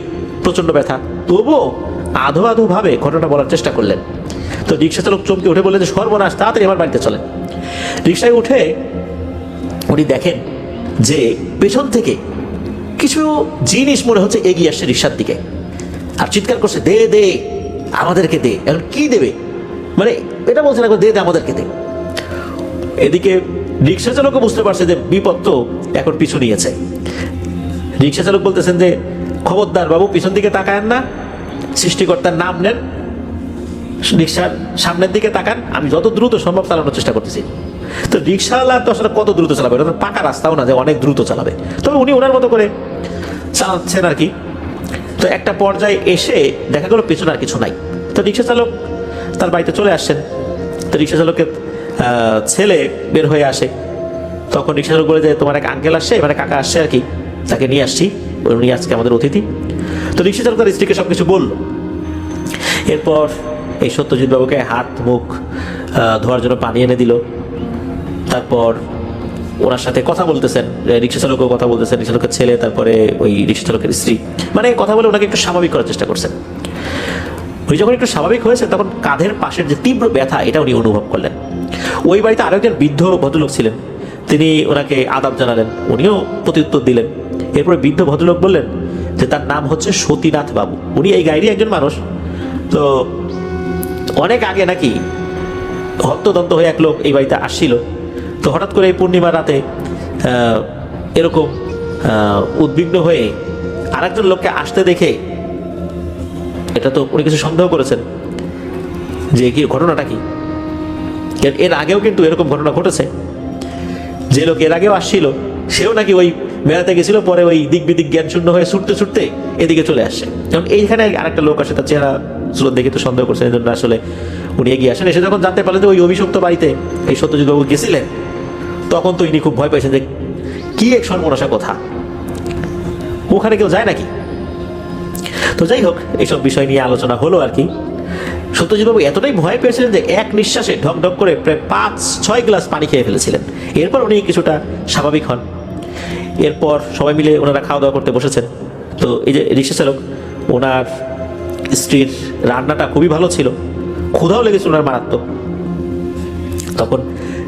প্রচন্ড ব্যথা, তবুও আধো আধো ভাবে ঘটনা বলার চেষ্টা করলেন। তো রিক্সা চালক চমকে উঠে বললেন যে সর্বনাশ, তাড়াতাড়ি আমার বাড়িতে চলেন। রিক্সায় উঠে উনি দেখেন যে পেছন থেকে কিছু জিনিস মনে হচ্ছে এগিয়ে আসছে রিক্সার দিকে, আর চিৎকার করছে, দে দে, আমাদেরকে দে। এখন কি দেবে, মানে এটা বলছে না, দে দে, আমাদেরকে দে। এদিকে রিক্সা চালকও বুঝতে পারছে যে বিপদ তো এখন পিছু নিয়েছে। রিক্সা চালক বলতেছেন যে খবরদার বাবু, পিছন দিকে তাকান না, সৃষ্টিকর্তার নাম নেন, রিক্সার সামনের দিকে তাকান, আমি যত দ্রুত সম্ভব চালানোর চেষ্টা করতেছি। তো রিক্সাওয়ালা তো আসলে কত দ্রুত চালাবে, ওটা পাকা রাস্তাও না যে অনেক দ্রুত চালাবে, তবে উনি ওনার মতো করে চালাচ্ছেন আর কি। তো একটা পর্যায়ে এসে দেখা গেল পেছনে আর কিছু নাই। তো রিক্সা চালক তার বাড়িতে চলে আসছেন। তো রিক্সা চালকের ছেলে বের হয়ে আসে, তখন রিক্সা চালক বলে যে তোমার এক আঙ্কেল আসছে, মানে কাকা আসছে আর কি, তাকে নিয়ে আসছি, উনি আজকে আমাদের অতিথি। তো রিক্সা চালক তার স্ত্রীকে সবকিছু বলল। এরপর এই সত্যজিৎ বাবুকে হাত মুখ ধোয়ার জন্য পানি এনে দিল, তারপর ওনার সাথে কথা বলতেছেন, রিক্সা চালকও কথা বলতেছেন, রিক্সা চালকের ছেলে, তারপরে ওই রিক্সা চালকের স্ত্রী, মানে কথা বলে ওনাকে একটু স্বাভাবিক করার চেষ্টা করছেন। উনি যখন একটু স্বাভাবিক হয়েছে তখন কাঁধের পাশের যে তীব্র ব্যথা এটা উনি অনুভব করলেন। ওই বাড়িতে আরো একজন বৃদ্ধ ভদ্রলোক ছিলেন, তিনি ওনাকে আদাব জানালেন, উনিও প্রত্যুত্তর দিলেন। এরপরে বৃদ্ধ ভদ্রলোক বললেন যে তার নাম হচ্ছে সতীনাথ বাবু, উনি এই গাড়িরই একজন মানুষ। তো অনেক আগে নাকি হন্তদন্ত হয়ে এক লোক এই বাড়িতে আসছিল, তো হঠাৎ করে এই পূর্ণিমা রাতে এরকম উদ্বিগ্ন হয়ে আরেকজন লোককে আসতে দেখে এটা তো উনি কিছু সন্দেহ করেছেন যে কি ঘটনাটা কি। এর আগেও কিন্তু এরকম ঘটনা ঘটেছে, যে লোক এর আগেও আসছিল সেও নাকি ওই বেড়াতে গেছিল, পরে ওই দিক বিদিক জ্ঞান শূন্য হয়ে ছুটতে ছুটতে এদিকে চলে আসছে। যেমন এইখানে আরেকটা লোক আসে, তার চেহারা সুরত দেখে তো সন্দেহ করছেন, এই জন্য আসলে উনি এগিয়ে আসেন। এসে যখন জানতে পারলেন যে ওই অভিশপ্ত বাড়িতে এই সত্যজিৎ বাবু গেছিলেন, তখন তো ইনি খুব ভয় পেয়েছেন যে কি এক সর্বনাশা কথা, ওখানে কেউ যায় নাকি। তো যাই হোক, এইসব বিষয় নিয়ে আলোচনা হলো আর কি। সত্যজিৎ বাবু এতটাই ভয় পেয়েছিলেন যে এক নিঃশ্বাসে ঢক ঢক করে প্রায় 5-6 গ্লাস পানি খেয়ে ফেলেছিলেন। এরপর উনি কিছুটা স্বাভাবিক হন। এরপর সবাই মিলে ওনারা খাওয়া দাওয়া করতে বসেছেন। তো এই যে রিক্সা চালক, ওনার স্ত্রীর রান্নাটা খুবই ভালো ছিল, ক্ষুধাও লেগেছিল ওনার মারাত্মক। তখন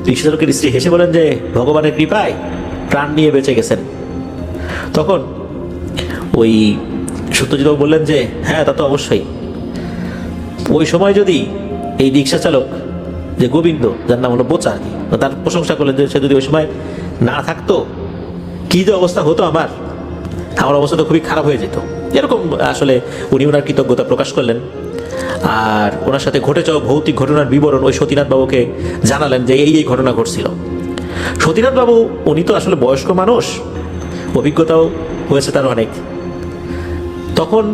রিক্সা চালকের স্ত্রী হেসে বলেন যে ভগবানের কৃপায় প্রাণ নিয়ে বেঁচে গেছেন। তখন ওই সত্যজিৎবাবু বললেন যে হ্যাঁ, তা তো অবশ্যই। ওই সময় যদি এই রিক্সা চালক যে গোবিন্দ, যার নাম হলো বোচা, তার প্রশংসা করলেন যে সে যদি ওই সময় না থাকতো কি যে অবস্থা হতো, আমার অবস্থা তো খুবই খারাপ হয়ে যেত। এরকম আসলে উনি ওনার কৃতজ্ঞতা প্রকাশ করলেন। আর ওনার সাথে ঘটে যাওয়া ভৌতিক ঘটনার বিবরণ ওই সতীনাথ বাবুকে জানালেন যে এই এই ঘটনা ঘটছিল। সতীনাথ বাবু উনি তো আসলে বয়স্ক মানুষ, অভিজ্ঞতাও হয়েছে তার অনেক। তখন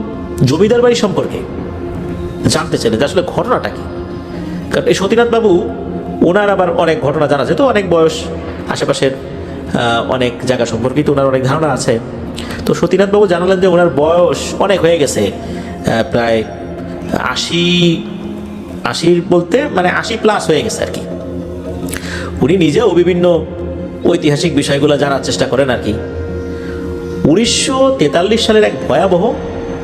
জমিদার বাড়ি সম্পর্কে জানতে চাইলেন যে আসলে ঘটনাটা কি। কারণ এই সতীনাথ বাবু ওনার আবার অনেক ঘটনা জানা যেত, অনেক বয়স, আশেপাশের অনেক জায়গা সম্পর্কে তো ওনার অনেক ধারণা আছে। তো সতীনাথ বাবু জানালেন যে ওনার বয়স অনেক হয়ে গেছে, প্রায় 80 বলতে মানে 80+ হয়ে গেছে আর কি। উনি নিজেও বিভিন্ন ঐতিহাসিক বিষয়গুলো জানার চেষ্টা করেন আর কি। 1943 সালের এক ভয়াবহ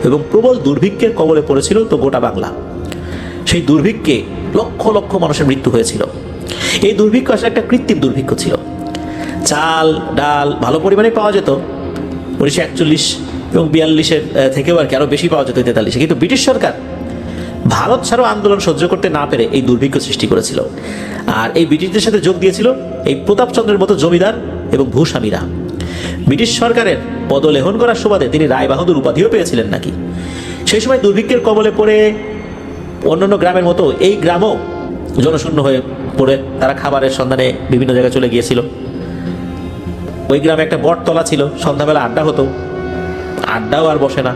এবং প্রবল দুর্ভিক্ষের কবলে পড়েছিল তো গোটা বাংলা। সেই দুর্ভিক্ষে লক্ষ লক্ষ মানুষের মৃত্যু হয়েছিল। এই দুর্ভিক্ষ আসলে একটা কৃত্রিম দুর্ভিক্ষ ছিল। চাল ডাল ভালো পরিমাণে পাওয়া যেত 1941 এবং 42-এর থেকেও আর কি আরও বেশি পাওয়া যেত 43-এ। কিন্তু ব্রিটিশ সরকার ভারত ছাড়ো আন্দোলন সহ্য করতে না পেরে এই দুর্ভিক্ষ সৃষ্টি করেছিল। আর এই ব্রিটিশদের সাথে যোগ দিয়েছিল এই প্রতাপচন্দ্রের মতো জমিদার এবং ভূস্বামীরা। ব্রিটিশ সরকারের পদলেহন করার সুবাদে তিনি রায় বাহাদুর উপাধিও পেয়েছিলেন নাকি। সেই সময় দুর্ভিক্ষের কবলে পড়ে অন্যান্য গ্রামের মতো এই গ্রামও জনশূন্য হয়ে পড়ে তারা খাবারের সন্ধানে বিভিন্ন জায়গায় চলে গিয়েছিল। ওই গ্রামে একটা বটতলা ছিল, সন্ধ্যাবেলা আড্ডা হতো, আড্ডাও আর বসে না।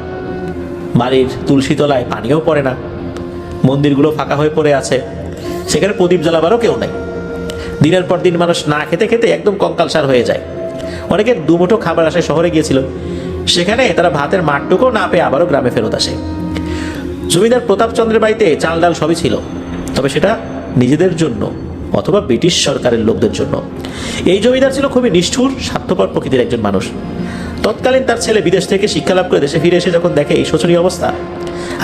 বাড়ির তুলসী তলায় পানিও পড়ে না, মন্দিরগুলো ফাঁকা হয়ে পড়ে আছে, সেখানে প্রদীপ জ্বালাবারও কেউ নাই। দিনের পর দিন মানুষ না খেতে খেতে একদম কঙ্কালসার হয়ে যায়। অনেকের দুমুঠো খাবার আসে শহরে গিয়েছিল, সেখানে তারা ভাতের মাঠটুকুও না পেয়ে আবারও গ্রামে ফেরত আসে। জমিদার প্রতাপচন্দ্রের বাড়িতে চাল ডাল সবই ছিল, তবে সেটা নিজেদের জন্য অথবা ব্রিটিশ সরকারের লোকদের জন্য। এই জমিদার ছিল খুবই নিষ্ঠুর স্বার্থপর প্রকৃতির একজন মানুষ। তৎকালীন তার ছেলে বিদেশ থেকে শিক্ষালাভ করে দেশে ফিরে এসে যখন দেখে এই শোচনীয় অবস্থা,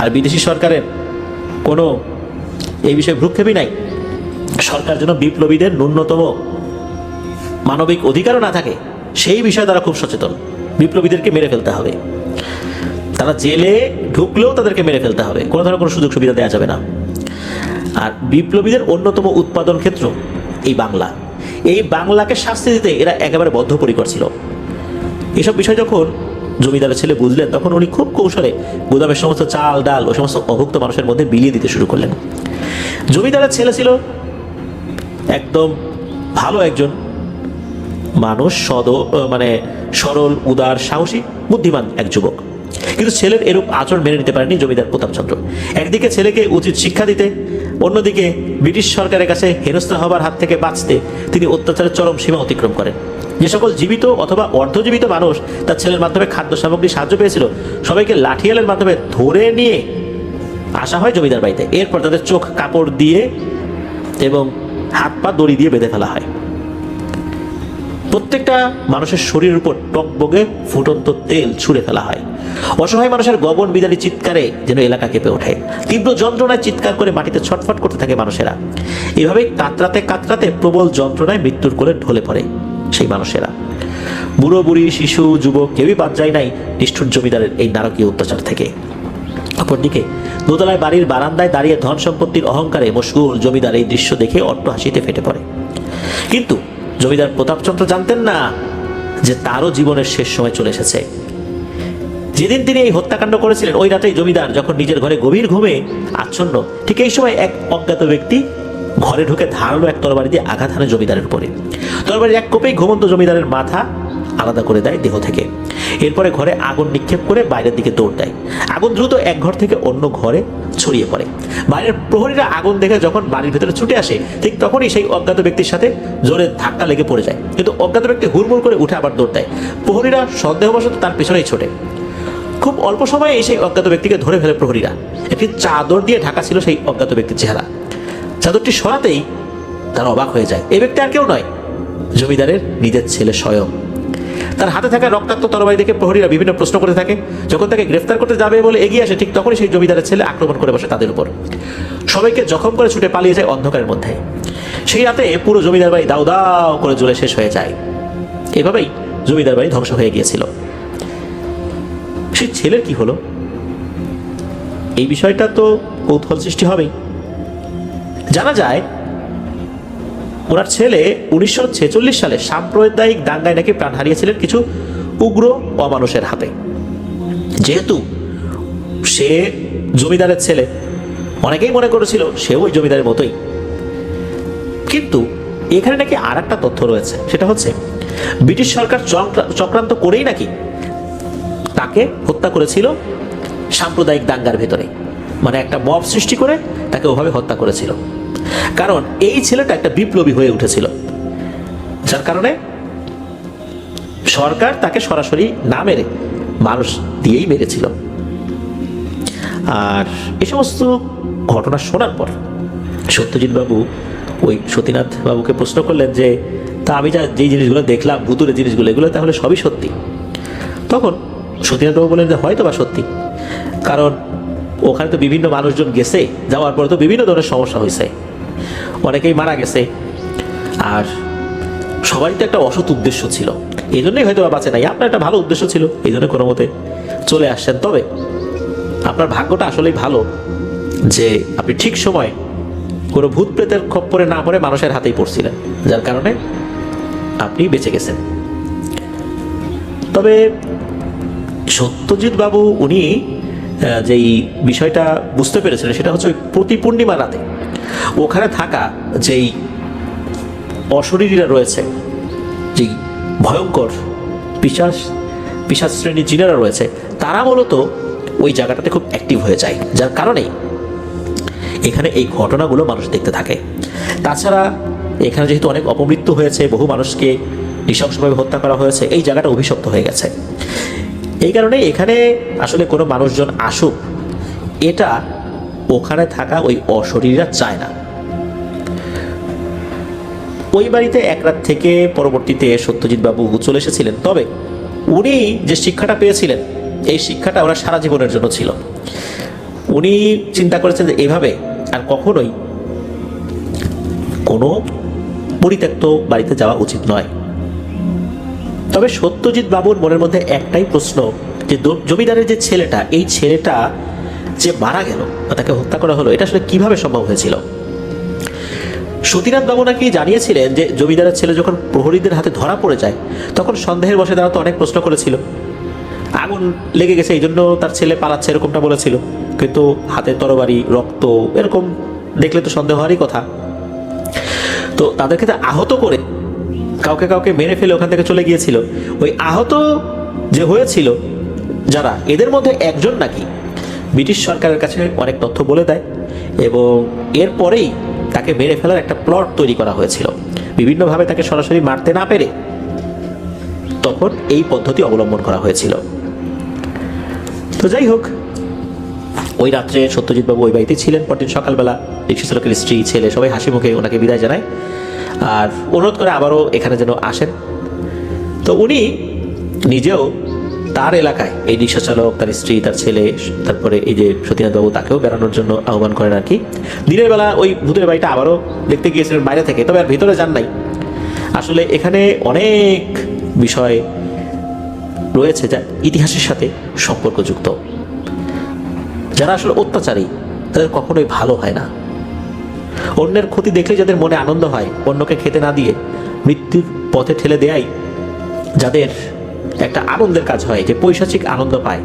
আর বিদেশি সরকারের কোনো এই বিষয়ে ভ্রুক্ষেপই নাই, সরকার যেন বিপ্লবীদের ন্যূনতম মানবিক অধিকারও না থাকে সেই বিষয়ে তারা খুব সচেতন। বিপ্লবীদেরকে মেরে ফেলতে হবে, তারা জেলে ঢুকলেও তাদেরকে মেরে ফেলতে হবে, কোনো ধরনের কোনো সুযোগ সুবিধা দেওয়া যাবে না। আর বিপ্লবীদের অন্যতম উৎপাদন ক্ষেত্র এই বাংলা, এই বাংলাকে শাস্তি দিতে এরা একেবারে বদ্ধপরিকর ছিল। এসব বিষয় যখন জমিদারের ছেলে বুঝলেন, তখন উনি খুব কৌশলে গুদামের সমস্ত চাল ডাল ও সমস্ত অভুক্ত মানুষের মধ্যে বিলিয়ে দিতে শুরু করলেন। জমিদারের ছেলে ছিল একদম ভালো একজন মানুষ, মানে সরল, উদার, সাহসী, বুদ্ধিমান এক যুবক। কিন্তু ছেলের এরূপ আচরণ মেনে নিতে পারেনি জমিদার প্রতাপচন্দ্র। একদিকে ছেলেকে উচিত শিক্ষা দিতে, অন্যদিকে ব্রিটিশ সরকারের কাছে হেনস্থা হবার হাত থেকে বাঁচতে তিনি অত্যাচারের চরম সীমা অতিক্রম করেন। যে সকল জীবিত অথবা অর্ধজীবিত মানুষ তার ছেলের মাধ্যমে খাদ্য সামগ্রী সাহায্য পেয়েছিল, সবাইকে লাঠিয়ালের মাধ্যমে ধরে নিয়ে আসা হয় জমিদার বাড়িতে। এরপর তাদের চোখ কাপড় দিয়ে এবং হাত পা দড়ি দিয়ে বেঁধে ফেলা হয়। প্রত্যেকটা মানুষের শরীরের উপর টকবগে ফুটন্ত তেল ছুঁড়ে ফেলা হয়। অসহায় মানুষের গগন বিদারী চিৎকারে যেন এলাকা কেঁপে ওঠে। তীব্র যন্ত্রণায় চিৎকার করে মাটিতে ছটফট করতে থাকে মানুষেরা। এভাবে কাতরাতে কাতরাতে প্রবল যন্ত্রণায় মৃত্যুর কোলে ঢলে পড়ে সেই মানুষেরা। বুড়ো বুড়ি, শিশু, যুবক কেউই বাদ যায় নাই নিষ্ঠুর জমিদারের এই নারকীয় অত্যাচার থেকে। অপরদিকে দোতলায় বাড়ির বারান্দায় দাঁড়িয়ে ধন সম্পত্তির অহংকারে মশগুল জমিদার এই দৃশ্য দেখে অট্ট হাসিতে ফেটে পড়ে। কিন্তু জমিদার প্রতাপচন্দ্র জানতেন না যে তারও জীবনের শেষ সময় চলে এসেছে। যেদিন তিনি এই হত্যাকাণ্ড করেছিলেন ওই রাতেই জমিদার যখন নিজের ঘরে গভীর ঘুমে আচ্ছন্ন, ঠিক এই সময় এক অজ্ঞাত ব্যক্তি ঘরে ঢুকে ধারালো এক তরবারি দিয়ে আঘাত হানে জমিদারের উপরে। তরবারির এক কোপেই ঘুমন্ত জমিদারের মাথা আলাদা করে দেয় দেহ থেকে। এরপরে ঘরে আগুন নিক্ষেপ করে বাইরের দিকে দৌড় দেয়। আগুন দ্রুত এক ঘর থেকে অন্য ঘরে ছড়িয়ে পড়ে। বাইরের প্রহরীরা আগুন দেখে যখন বাড়ির ভেতরে ছুটে আসে, ঠিক তখনই সেই অজ্ঞাত ব্যক্তির সাথে জোরে ধাক্কা লেগে পড়ে যায়। কিন্তু অজ্ঞাত ব্যক্তি হুড়মুড় করে উঠে আবার দৌড় দেয়। প্রহরীরা সন্দেহবশত তার পেছনেই ছোটে। খুব অল্প সময়ে সেই অজ্ঞাত ব্যক্তিকে ধরে ফেলে প্রহরীরা। একটি চাদর দিয়ে ঢাকা ছিল সেই অজ্ঞাত ব্যক্তির চেহারা। চাদরটি সরাতেই তারা অবাক হয়ে যায়। এই ব্যক্তি আর কেউ নয়, জমিদারের নিজের ছেলে স্বয়ং। তার হাতে থাকা রক্তাক্ত তরবারি দেখে প্রহরীরা বিভিন্ন প্রশ্ন করতে থাকে। যখন তাকে গ্রেফতার করতে যাবে বলে এগিয়ে আসে, ঠিক তখনই সেই জমিদারের ছেলে আক্রমণ করে বসে তাদের উপর। সবাইকে জখম করে ছুটে পালিয়ে যায় অন্ধকারের মধ্যে। সেই রাতে পুরো জমিদার বাড়ি দাউ দাউ করে জ্বলে শেষ হয়ে যায়। এভাবেই জমিদার বাড়ি ধ্বংস হয়ে গিয়েছিল। সেই ছেলের কি হলো, এই বিষয়টা তো কৌতূহল সৃষ্টি হবেই। জানা যায় ওনার ছেলে 1946 সালে সাম্প্রদায়িক দাঙ্গায় নাকি প্রাণ হারিয়েছিলেন কিছু উগ্র অমানুষের হাতে। যেহেতু সে জমিদারের ছেলে, অনেকেই মনে করেছিল সেও ওই জমিদারের মতোই। কিন্তু এখানে নাকি আর একটা তথ্য রয়েছে, সেটা হচ্ছে ব্রিটিশ সরকার চক্রান্ত করেই নাকি তাকে হত্যা করেছিল সাম্প্রদায়িক দাঙ্গার ভেতরে। মানে একটা মব সৃষ্টি করে তাকে ওভাবে হত্যা করেছিল। কারণ এই ছেলেটা একটা বিপ্লবী হয়ে উঠেছিল, যার কারণে সরকার তাকে সরাসরি না মেরে মানুষ দিয়েই মেরেছিল। আর এই সমস্ত ঘটনা শোনার পর সত্যজিৎ বাবু ওই সতীনাথ বাবুকে প্রশ্ন করলেন যে তা আমি যেই জিনিসগুলো দেখলাম, ভুতুরে জিনিসগুলো, এগুলো তাহলে সবই সত্যি? তখন সতীনাথ বাবু বললেন যে হয়তো বা সত্যি, কারণ ওখানে তো বিভিন্ন মানুষজন গেছে, যাওয়ার পরে তো বিভিন্ন ধরনের সমস্যা হয়েছে, অনেকেই মারা গেছে, আর সবারই তো একটা অসৎ উদ্দেশ্য ছিল, এই জন্যই হয়তো বাঁচে নাই। আপনার একটা ভালো উদ্দেশ্য ছিল, এই জন্য কোনো মতে চলে আসছেন। তবে আপনার ভাগ্যটা আসলেই ভালো যে আপনি ঠিক সময় কোনো ভূত প্রেতের খপ্পরে না পড়ে মানুষের হাতেই পড়ছিলেন, যার কারণে আপনি বেঁচে গেছেন। তবে সত্যজিৎ বাবু উনি যেই বিষয়টা বুঝতে পেরেছিলেন সেটা হচ্ছে ওই প্রতি পূর্ণিমা রাতে ওখানে থাকা যেই অশরীরীরা রয়েছে, যেই ভয়ঙ্কর পিশাচ শ্রেণীর জিনেরা রয়েছে, তারা মূলত ওই জায়গাটাতে খুব অ্যাক্টিভ হয়ে যায়, যার কারণেই এখানে এই ঘটনাগুলো মানুষ দেখতে থাকে। তাছাড়া এখানে যেহেতু অনেক অপমৃত্যু হয়েছে, বহু মানুষকে নৃশংসভাবে হত্যা করা হয়েছে, এই জায়গাটা অভিশপ্ত হয়ে গেছে। এই কারণে এখানে আসলে কোনো মানুষজন আসুক, এটা ওখানে থাকা ওই অশরীরীরা চায় না। ওই বাড়িতে এক রাত থেকে পরবর্তীতে সত্যজিৎ বাবু চলে এসেছিলেন। তবে উনি যে শিক্ষাটা পেয়েছিলেন, এই শিক্ষাটা ওনার সারা জীবনের জন্য ছিল। উনি চিন্তা করেছেন যে এভাবে আর কখনোই কোনো পরিত্যক্ত বাড়িতে যাওয়া উচিত নয়। তবে সত্যজিৎ বাবুর মনের মধ্যে একটাই প্রশ্ন যে জমিদারের যে ছেলেটা, এই ছেলেটা যে মারা গেল বা তাকে হত্যা করা হলো, এটা আসলে কিভাবে সম্ভব হয়েছিল? সতীনাথ বাবু নাকি জানিয়েছিলেন যে জমিদারের ছেলে যখন প্রহরীদের হাতে ধরা পড়ে যায় তখন সন্দেহের বসে তারা তো অনেক প্রশ্ন করেছিল, আগুন লেগে গেছে এই জন্য তার ছেলে পালাচ্ছে এরকমটা বলেছিল, কিন্তু হাতে তরবারি, রক্ত, এরকম দেখলে তো সন্দেহ হওয়ারই কথা। তো তাদেরকে তো আহত করে কাউকে কাউকে মেরে ফেলে ওখান থেকে চলে গিয়েছিল। ওই আহত যে হয়েছিল যারা, এদের মধ্যে একজন নাকি ব্রিটিশ সরকারের কাছে অনেক তথ্য বলে দেয় এবং এরপরেই তাকে মেরে ফেলার একটা প্লট তৈরি করা হয়েছিল। বিভিন্নভাবে তাকে সরাসরি মারতে না পেরে তখন এই পদ্ধতি অবলম্বন করা হয়েছিল। তো যাই হোক, ওই রাত্রে সত্যজিৎ বাবু ওই বাড়িতেই ছিলেন। পরদিন সকালবেলা রিক্সা চালকের স্ত্রী, ছেলে সবাই হাসি মুখে ওনাকে বিদায় জানায় আর অনুরোধ করে আবারও এখানে যেন আসেন। তো উনি নিজেও তার এলাকায় এই রিক্সা চালক, তার স্ত্রী, তার ছেলে, তারপরে এই যে সতীনাথ বাবু, তাকেও বেড়ানোর জন্য আহ্বান করেন আর কি। দিনের বেলা ওই ভূতের বাড়িটা আবারও দেখতে গিয়েছিলেন বাইরে থেকে, তবে আর ভিতরে যান নাই। আসলে এখানে অনেক বিষয় রয়েছে যা ইতিহাসের সাথে সম্পর্কযুক্ত। যারা আসলে অত্যাচারী তাদের কখনোই ভালো হয় না। অন্যের ক্ষতি দেখলে যাদের মনে আনন্দ হয়, অন্যকে খেতে না দিয়ে মৃত্যুর পথে ঠেলে দেয়াই যাদের একটা আনন্দের কাজ হয়, যে পৈশাচিক আনন্দ পায়,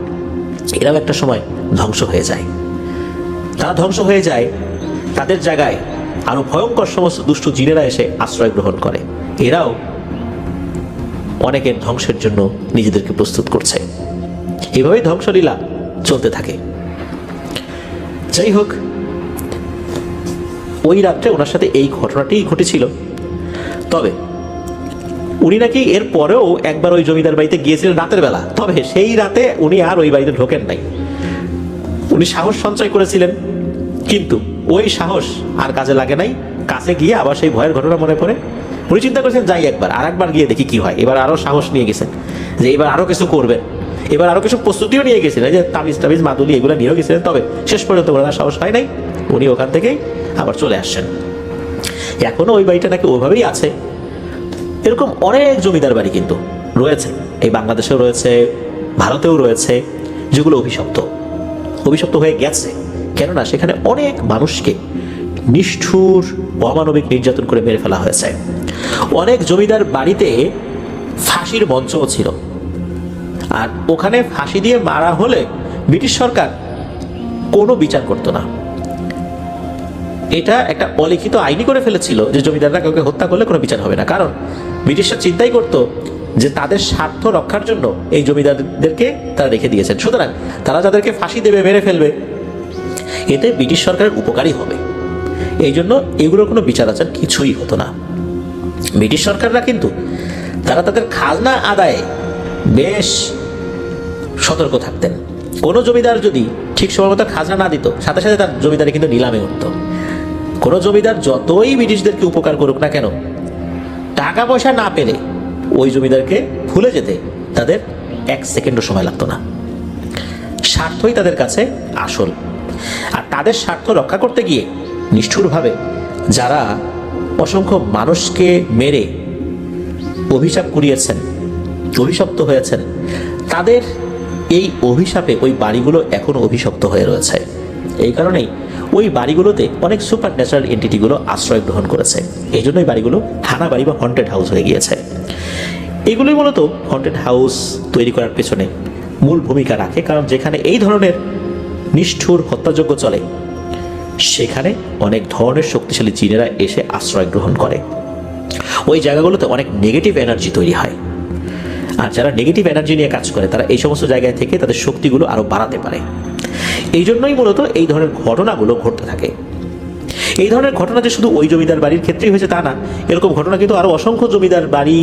এরাও একটা সময় ধ্বংস হয়ে যায়। তারা ধ্বংস হয়ে যায়, তাদের জায়গায় আরো ভয়ঙ্কর সমস্ত দুষ্ট জিনেরা এসে আশ্রয় গ্রহণ করে। এরাও অনেকের ধ্বংসের জন্য নিজেদেরকে প্রস্তুত করছে। এভাবেই ধ্বংসলীলা চলতে থাকে। যাই হোক, ওই রাত্রে ওনার সাথে এই ঘটনাটি ঘটেছিল। তবে উনি নাকি এর পরেও একবার ওই জমিদার বাড়িতে গিয়েছিলেন রাতের বেলা, তবে সেই রাতে উনি আর ওই বাড়িতে ঢোকেন নাই। উনি সাহস সঞ্চয় করেছিলেন, কিন্তু ওই সাহস আর কাজে লাগে নাই। কাছে গিয়ে আবার সেই ভয়ের ঘটনা মনে পড়ে উনি চিন্তা করেছেন, যাই একবার, আর একবার গিয়ে দেখি কি হয়। এবার আরো সাহস নিয়ে গেছেন যে এবার আরো কিছু করবেন, এবার আরো কিছু প্রস্তুতিও নিয়ে গেছিলেন, যে তাবিজ মাদুলি এগুলো নিয়েও গেছিলেন। তবে শেষ পর্যন্ত ওনার সাহস হয় নাই, উনি ওখান থেকেই আবার চলে আসছেন। এখনো ওই বাড়িটা নাকি ওইভাবেই আছে। এরকম অনেক জমিদার বাড়ি কিন্তু রয়েছে, এই বাংলাদেশেও রয়েছে, ভারতেও রয়েছে, যেগুলো অভিশপ্ত হয়ে গেছে। কেননা সেখানে অনেক মানুষকে নিষ্ঠুর অমানবিক নির্যাতন করে মেরে ফেলা হয়েছে। অনেক জমিদার বাড়িতে ফাঁসির মঞ্চও ছিল, আর ওখানে ফাঁসি দিয়ে মারা হলে ব্রিটিশ সরকার কোনো বিচার করতো না। এটা একটা অলিখিত আইনই করে ফেলেছিল যে জমিদাররা কাউকে হত্যা করলে কোনো বিচার হবে না। কারণ ব্রিটিশরা চিন্তাই করতো যে তাদের স্বার্থ রক্ষার জন্য এই জমিদারদেরকে তারা রেখে দিয়েছেন, সুতরাং তারা যাদেরকে ফাঁসি দেবে, মেরে ফেলবে, এতে ব্রিটিশ সরকারের উপকারই হবে। এই জন্য এগুলোর কোনো বিচার আচার কিছুই হতো না। ব্রিটিশ সরকাররা কিন্তু তারা তাদের খাজনা আদায়ে বেশ সতর্ক থাকতেন। কোনো জমিদার যদি ঠিক সময় মতো খাজনা না দিত, সাথে সাথে তার জমিদারি কিন্তু নিলামে উঠত। কোনো জমিদার যতই ব্রিটিশদেরকে উপকার করুক না কেন, টাকা পয়সা না পেলে ওই জমিদারকে ভুলে যেতে তাদের এক সেকেন্ডও সময় লাগতো না। স্বার্থই তাদের কাছে আসল। আর তাদের স্বার্থ রক্ষা করতে গিয়ে নিষ্ঠুরভাবে যারা অসংখ্য মানুষকে মেরে অভিশাপ কুড়িয়েছেন, অভিশপ্ত হয়েছেন, তাদের এই অভিশাপে ওই বাড়িগুলো এখনো অভিশপ্ত হয়ে রয়েছে। এই কারণেই ওই বাড়িগুলোতে অনেক সুপার ন্যাচারাল এন্টিটিগুলো আশ্রয় গ্রহণ করেছে। এই জন্যই বাড়িগুলো হানা বাড়ি বা হন্টেড হাউস হয়ে গিয়েছে। এগুলোই মূলত হন্টেড হাউস তৈরি করার পেছনে মূল ভূমিকা রাখে, কারণ যেখানে এই ধরনের নিষ্ঠুর হত্যাযজ্ঞ চলে সেখানে অনেক ধরনের শক্তিশালী জিনেরা এসে আশ্রয় গ্রহণ করে। ওই জায়গাগুলোতে অনেক নেগেটিভ এনার্জি তৈরি হয়, আর যারা নেগেটিভ এনার্জি নিয়ে কাজ করে তারা এই সমস্ত জায়গায় থেকে তাদের শক্তিগুলো আরো বাড়াতে পারে। এই জন্যই মূলত এই ধরনের ঘটনাগুলো ঘটতে থাকে। এই ধরনের ঘটনা যে শুধু ওই জমিদার বাড়ির ক্ষেত্রেই হয়েছে তা না, এরকম ঘটনা কিন্তু আরো অসংখ্য জমিদার বাড়ি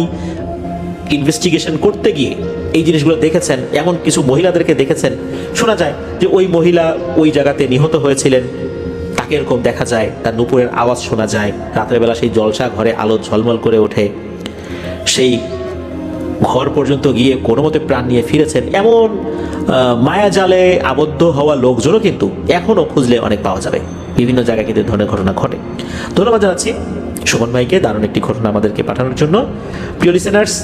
ইনভেস্টিগেশন করতে গিয়ে এই জিনিসগুলো দেখেছেন। এমন কিছু মহিলাদেরকে দেখেছেন, শোনা যায় যে ওই মহিলা ওই জায়গাতে নিহত হয়েছিলেন, তাকে এরকম দেখা যায়, তার নুপুরের আওয়াজ শোনা যায়, রাতের বেলা সেই জলসা ঘরে আলো ঝলমল করে ওঠে, সেই ঘর পর্যন্ত গিয়ে কোনো মতে প্রাণ নিয়ে ফিরেছেন। এমন মায়াজালে আবদ্ধ হওয়া লোকজনও কিন্তু এখনও খুঁজলে অনেক পাওয়া যাবে। বিভিন্ন জায়গায় কিন্তু ধরনের ঘটনা ঘটে। ধন্যবাদ জানাচ্ছি সুমন ভাইকে দারুণ একটি ঘটনা আমাদেরকে পাঠানোর জন্য। প্রিয় লিসেনার্স,